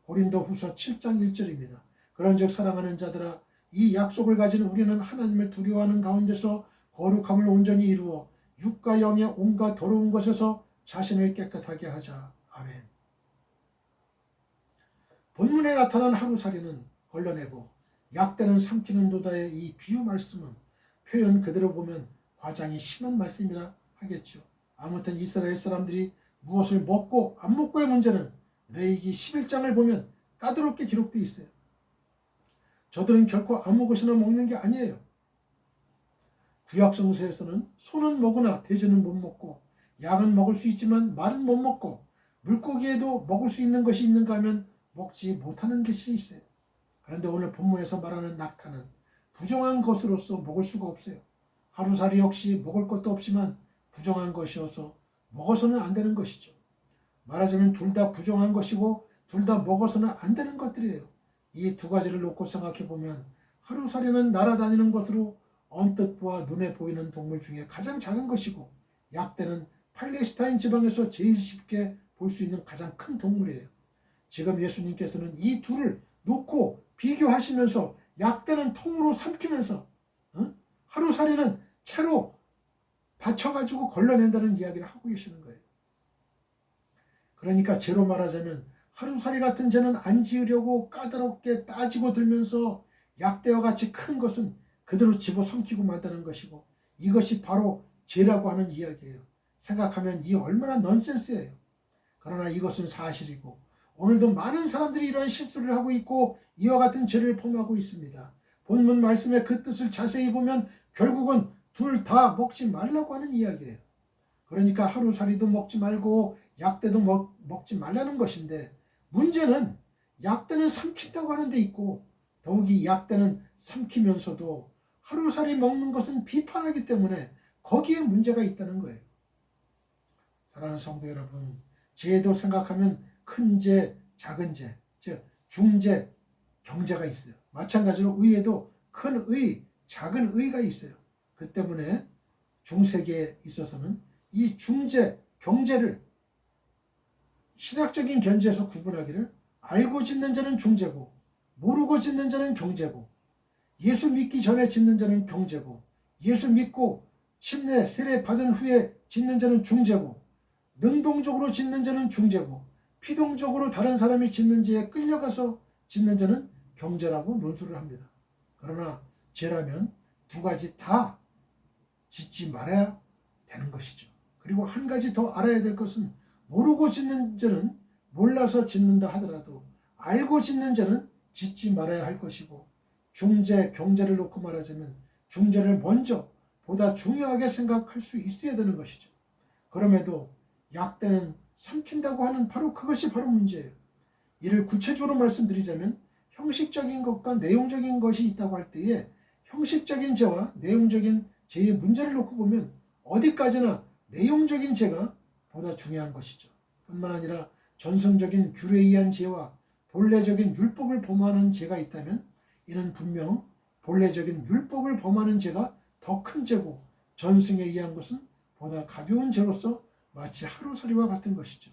고린도후서 7장 1절입니다. 그런즉 사랑하는 자들아, 이 약속을 가진 우리는 하나님을 두려워하는 가운데서 거룩함을 온전히 이루어 육과 영의 온갖 더러운 것에서 자신을 깨끗하게 하자. 아멘. 본문에 나타난 하루살이는 걸러내고 약대는 삼키는 도다의 이 비유 말씀은 표현 그대로 보면 과장이 심한 말씀이라 하겠죠. 아무튼 이스라엘 사람들이 무엇을 먹고 안 먹고의 문제는 레위기 11장을 보면 까다롭게 기록되어 있어요. 저들은 결코 아무 것이나 먹는 게 아니에요. 구약성서에서는 소는 먹으나 돼지는 못 먹고, 양은 먹을 수 있지만 말은 못 먹고, 물고기에도 먹을 수 있는 것이 있는가 하면 먹지 못하는 것이 있어요. 그런데 오늘 본문에서 말하는 낙타는 부정한 것으로서 먹을 수가 없어요. 하루살이 역시 먹을 것도 없지만 부정한 것이어서 먹어서는 안 되는 것이죠. 말하자면 둘 다 부정한 것이고 둘 다 먹어서는 안 되는 것들이에요. 이 두 가지를 놓고 생각해 보면 하루살이는 날아다니는 것으로 언뜻 보아 눈에 보이는 동물 중에 가장 작은 것이고, 약대는 팔레스타인 지방에서 제일 쉽게 볼 수 있는 가장 큰 동물이에요. 지금 예수님께서는 이 둘을 놓고 비교하시면서 약대는 통으로 삼키면서 하루살이는 채로 받쳐가지고 걸러낸다는 이야기를 하고 계시는 거예요. 그러니까 제로 말하자면 하루살이 같은 죄는 안 지으려고 까다롭게 따지고 들면서 약대와 같이 큰 것은 그대로 집어삼키고 만다는 것이고, 이것이 바로 죄라고 하는 이야기예요. 생각하면 이 얼마나 넌센스예요. 그러나 이것은 사실이고 오늘도 많은 사람들이 이러한 실수를 하고 있고 이와 같은 죄를 범하고 있습니다. 본문 말씀의 그 뜻을 자세히 보면 결국은 둘 다 먹지 말라고 하는 이야기예요. 그러니까 하루살이도 먹지 말고 약대도 먹지 말라는 것인데, 문제는 약대는 삼킨다고 하는 데 있고 더욱이 약대는 삼키면서도 하루살이 먹는 것은 비판하기 때문에 거기에 문제가 있다는 거예요. 사랑하는 성도 여러분, 죄도 생각하면 큰 죄, 작은 죄, 즉 중죄, 경제가 있어요. 마찬가지로 의에도 큰 의, 작은 의가 있어요. 그 때문에 중세기에 있어서는 이 중죄, 경제를 신학적인 견지에서 구분하기를 알고 짓는 자는 중죄고 모르고 짓는 자는 경제고 예수 믿기 전에 짓는 자는 경제고 예수 믿고 침례, 세례 받은 후에 짓는 자는 중죄고 능동적으로 짓는 자는 중죄고 피동적으로 다른 사람이 짓는 죄에 끌려가서 짓는 자는 경제라고 논술을 합니다. 그러나 죄라면 두 가지 다 짓지 말아야 되는 것이죠. 그리고 한 가지 더 알아야 될 것은 모르고 짓는 죄는 몰라서 짓는다 하더라도 알고 짓는 죄는 짓지 말아야 할 것이고 중죄, 경제를 놓고 말하자면 중죄를 먼저 보다 중요하게 생각할 수 있어야 되는 것이죠. 그럼에도 약대는 삼킨다고 하는 바로 그것이 바로 문제예요. 이를 구체적으로 말씀드리자면 형식적인 것과 내용적인 것이 있다고 할 때에 형식적인 죄와 내용적인 죄의 문제를 놓고 보면 어디까지나 내용적인 죄가 보다 중요한 것이죠. 뿐만 아니라 전성적인 규례에 의한 죄와 본래적인 율법을 범하는 죄가 있다면 이는 분명 본래적인 율법을 범하는 죄가 더 큰 죄고 전승에 의한 것은 보다 가벼운 죄로서 마치 하루살이와 같은 것이죠.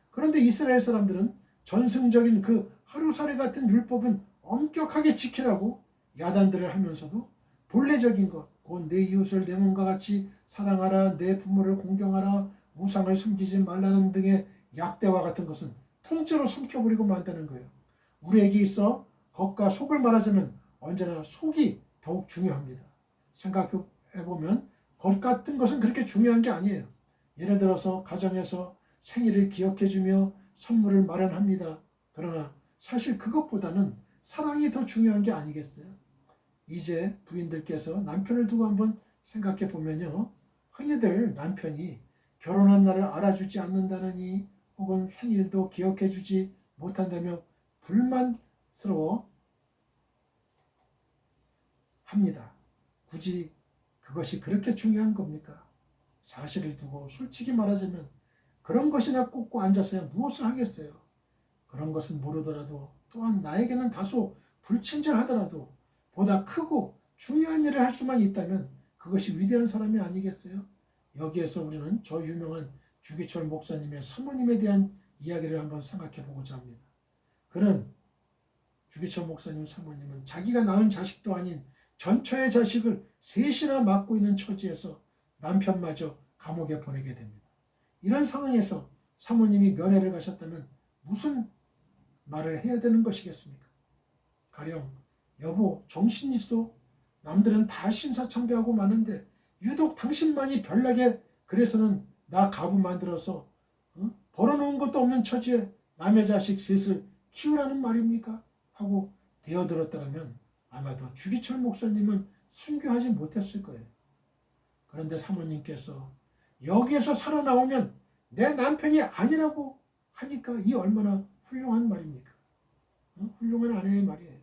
그런데 이스라엘 사람들은 전승적인 그 하루살이 같은 율법은 엄격하게 지키라고 야단들을 하면서도 본래적인 것, 곧 내 이웃을 내 몸과 같이 사랑하라, 내 부모를 공경하라, 우상을 섬기지 말라는 등의 약대와 같은 것은 통째로 삼켜버리고 만다는 거예요. 우리에게 있어 겉과 속을 말하자면 언제나 속이 더욱 중요합니다. 생각해보면 겉 같은 것은 그렇게 중요한 게 아니에요. 예를 들어서 가정에서 생일을 기억해주며 선물을 마련합니다. 그러나 사실 그것보다는 사랑이 더 중요한 게 아니겠어요? 이제 부인들께서 남편을 두고 한번 생각해 보면요. 흔히들 남편이 결혼한 날을 알아주지 않는다느니 혹은 생일도 기억해주지 못한다며 불만스러워 합니다. 굳이 그것이 그렇게 중요한 겁니까? 사실을 두고 솔직히 말하자면 그런 것이나 꽂고 앉아서야 무엇을 하겠어요. 그런 것은 모르더라도 또한 나에게는 다소 불친절하더라도 보다 크고 중요한 일을 할 수만 있다면 그것이 위대한 사람이 아니겠어요? 여기에서 우리는 저 유명한 주기철 목사님의 사모님에 대한 이야기를 한번 생각해 보고자 합니다. 그는 주기철 목사님 사모님은 자기가 낳은 자식도 아닌 전처의 자식을 셋이나 맡고 있는 처지에서 남편마저 감옥에 보내게 됩니다. 이런 상황에서 사모님이 면회를 가셨다면 무슨 말을 해야 되는 것이겠습니까? 가령 여보 정신 있어? 남들은 다 신사참배하고 마는데 유독 당신만이 별나게 그래서는 나 가부 만들어서 벌어놓은 것도 없는 처지에 남의 자식 셋을 키우라는 말입니까? 하고 대어들었다면 아마도 주기철 목사님은 순교하지 못했을 거예요. 그런데 사모님께서 여기에서 살아나오면 내 남편이 아니라고 하니까 이 얼마나 훌륭한 말입니까? 훌륭한 아내의 말이에요.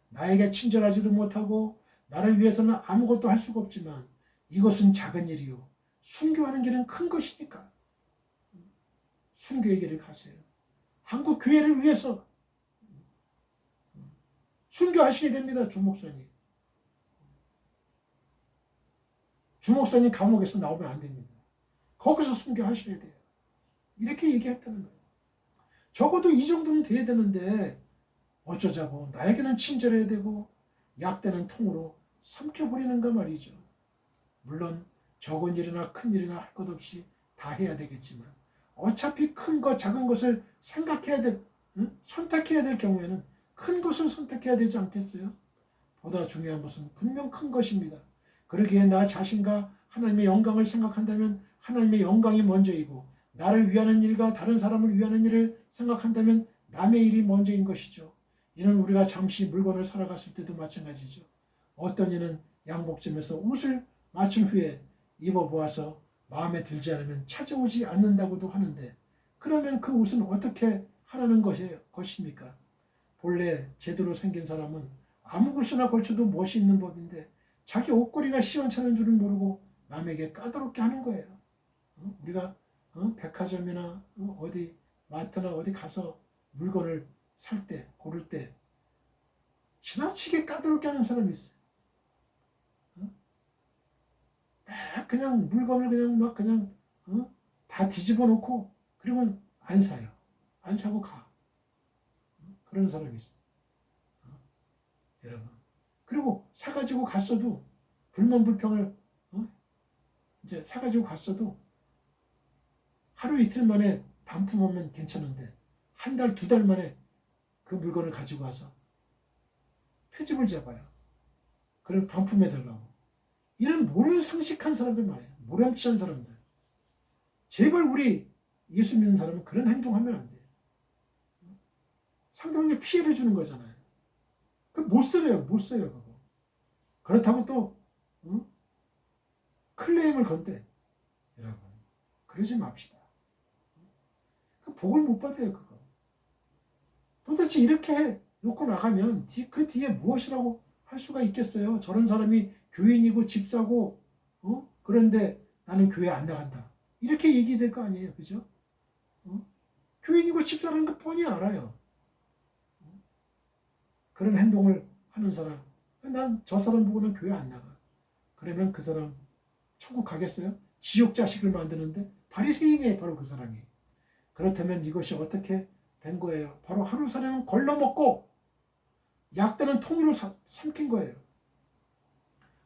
나에게 친절하지도 못하고 나를 위해서는 아무것도 할 수가 없지만 이것은 작은 일이요. 순교하는 길은 큰 것이니까 순교의 길을 가세요. 한국 교회를 위해서 순교하시게 됩니다. 주 목사님. 주 목사님 감옥에서 나오면 안 됩니다. 거기서 순교하셔야 돼요. 이렇게 얘기했다는 거예요. 적어도 이 정도는 돼야 되는데 어쩌자고 나에게는 친절해야 되고 약대는 통으로 삼켜버리는가 말이죠. 물론 적은 일이나 큰 일이나 할 것 없이 다 해야 되겠지만 어차피 큰 것 작은 것을 생각해야 될 선택해야 될 경우에는 큰 것을 선택해야 되지 않겠어요? 보다 중요한 것은 분명 큰 것입니다. 그러기에 나 자신과 하나님의 영광을 생각한다면 하나님의 영광이 먼저이고 나를 위하는 일과 다른 사람을 위하는 일을 생각한다면 남의 일이 먼저인 것이죠. 이는 우리가 잠시 물건을 사러 갔을 때도 마찬가지죠. 어떤 이는 양복점에서 옷을 맞춘 후에 입어보아서 마음에 들지 않으면 찾아오지 않는다고도 하는데 그러면 그 옷은 어떻게 하라는 것입니까? 본래 제대로 생긴 사람은 아무 곳이나 걸쳐도 멋이 있는 법인데 자기 옷걸이가 시원찮은 줄은 모르고 남에게 까다롭게 하는 거예요. 우리가 백화점이나 어디 마트나 어디 가서 물건을 살 때, 고를 때 지나치게 까다롭게 하는 사람이 있어요. 막 그냥 물건을 그냥 막 그냥 다 뒤집어 놓고 그리고 안 사요. 안 사고 가. 그런 사람이 있어요. 여러분. 그리고 사가지고 갔어도 불만 불평을 이제 사가지고 갔어도 하루 이틀 만에 반품하면 괜찮은데 한 달, 두 달 만에 그 물건을 가지고 와서 트집을 잡아요. 그럼 반품해달라고. 이런 모르상식한 사람들 말이에요. 모렴치한 사람들. 제발 우리 예수 믿는 사람은 그런 행동하면 안 돼요. 상대방에게 피해를 주는 거잖아요. 그 못 써요. 못 써요. 그거. 그렇다고 또 클레임을 건대. 여러분. 그러지 맙시다. 그 복을 못 받아요. 그거. 도대체 이렇게 놓고 나가면 그 뒤에 무엇이라고 할 수가 있겠어요. 저런 사람이 교인이고 집사고 그런데 나는 교회 안 나간다. 이렇게 얘기될 거 아니에요. 그죠? 교인이고 집사라는 거 뻔히 알아요. 그런 행동을 하는 사람, 난 저 사람 보고는 교회 안 나가. 그러면 그 사람 천국 가겠어요? 지옥 자식을 만드는데 바리새인이에요. 바로 그 사람이. 그렇다면 이것이 어떻게 된 거예요? 바로 하루 살이는 걸러먹고 약대는 통으로 삼킨 거예요.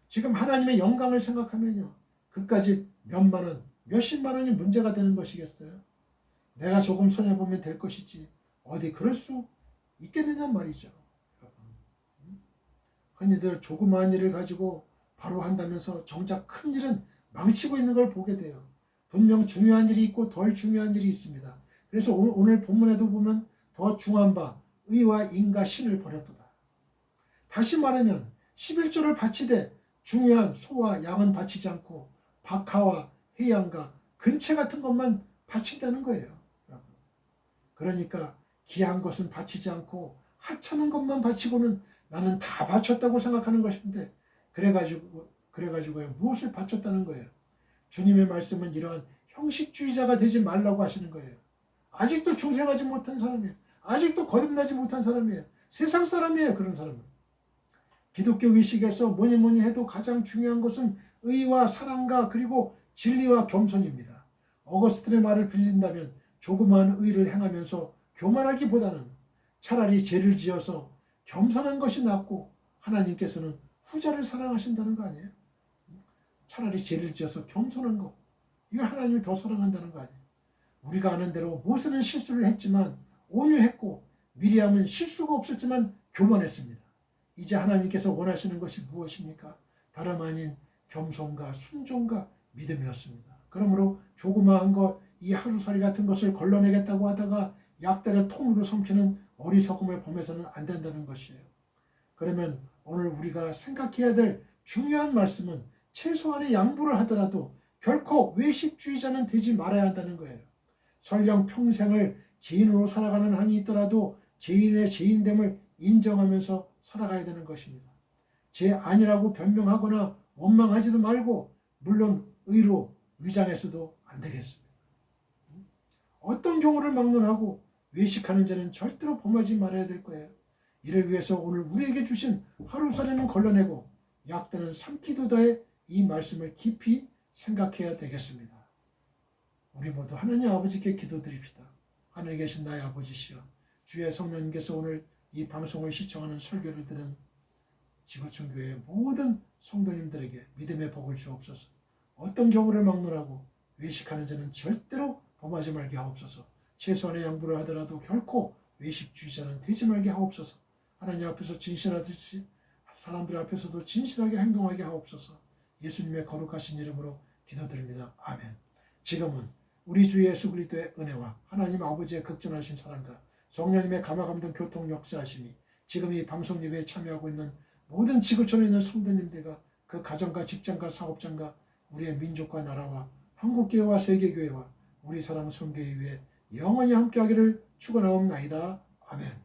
지금 하나님의 영광을 생각하면요. 그까지 몇만 원, 몇십만 원이 문제가 되는 것이겠어요? 내가 조금 손해보면 될 것이지 어디 그럴 수 있겠느냐 말이죠. 흔히들 조그마한 일을 가지고 바로 한다면서 정작 큰 일은 망치고 있는 걸 보게 돼요. 분명 중요한 일이 있고 덜 중요한 일이 있습니다. 그래서 오늘 본문에도 보면 더 중한 바 의와 인과 신을 버렸도다. 다시 말하면 11조를 바치되 중요한 소와 양은 바치지 않고 박하와 해양과 근체 같은 것만 바친다는 거예요. 그러니까 귀한 것은 바치지 않고 하찮은 것만 바치고는 나는 다 바쳤다고 생각하는 것인데 그래가지고요 무엇을 바쳤다는 거예요. 주님의 말씀은 이러한 형식주의자가 되지 말라고 하시는 거예요. 아직도 중생하지 못한 사람이에요. 아직도 거듭나지 못한 사람이에요. 세상 사람이에요. 그런 사람은. 기독교 의식에서 뭐니 해도 가장 중요한 것은 의와 사랑과 그리고 진리와 겸손입니다. 어거스틴의 말을 빌린다면 조그마한 의를 행하면서 교만하기보다는 차라리 죄를 지어서 겸손한 것이 낫고 하나님께서는 후자를 사랑하신다는 거 아니에요? 차라리 죄를 지어서 겸손한 거. 이거 하나님이 더 사랑한다는 거 아니에요? 우리가 아는 대로 모세는 실수를 했지만 온유했고 미리암은 실수가 없었지만 교만했습니다. 이제 하나님께서 원하시는 것이 무엇입니까? 다름 아닌 겸손과 순종과 믿음이었습니다. 그러므로 조그마한 것, 이 하루살이 같은 것을 걸러내겠다고 하다가 약대를 통으로 삼키는 어리석음을 범해서는 안 된다는 것이에요. 그러면 오늘 우리가 생각해야 될 중요한 말씀은 최소한의 양보를 하더라도 결코 외식주의자는 되지 말아야 한다는 거예요. 설령 평생을 죄인으로 살아가는 한이 있더라도 죄인의 죄인됨을 인정하면서 살아가야 되는 것입니다. 죄 아니라고 변명하거나 원망하지도 말고 물론 의로 위장해서도 안 되겠습니다. 어떤 경우를 막론하고 외식하는 자는 절대로 범하지 말아야 될 거예요. 이를 위해서 오늘 우리에게 주신 하루살이는 걸러내고 약대는 삼키도다의 이 말씀을 깊이 생각해야 되겠습니다. 우리 모두 하나님 아버지께 기도드립시다. 하늘에 계신 나의 아버지시여, 주의 성령님께서 오늘 이 방송을 시청하는 설교를 들은 지구촌 교회의 모든 성도님들에게 믿음의 복을 주옵소서. 어떤 경우를 막론하고 외식하는 자는 절대로 범하지 말게 하옵소서. 최소한의 양보를 하더라도 결코 외식주의자는 되지 말게 하옵소서. 하나님 앞에서 진실하듯이 사람들 앞에서도 진실하게 행동하게 하옵소서. 예수님의 거룩하신 이름으로 기도드립니다. 아멘. 지금은 우리 주 예수 그리스도의 은혜와 하나님 아버지의 극진하신 사랑과 성령님의 감화감동 교통 역사하심이 지금 이 방송 예배에 참여하고 있는 모든 지구촌에 있는 성도님들과 그 가정과 직장과 사업장과 우리의 민족과 나라와 한국교회와 세계교회와 우리 사랑 선교회 위에 영원히 함께하기를 축원하옵나이다. 아멘.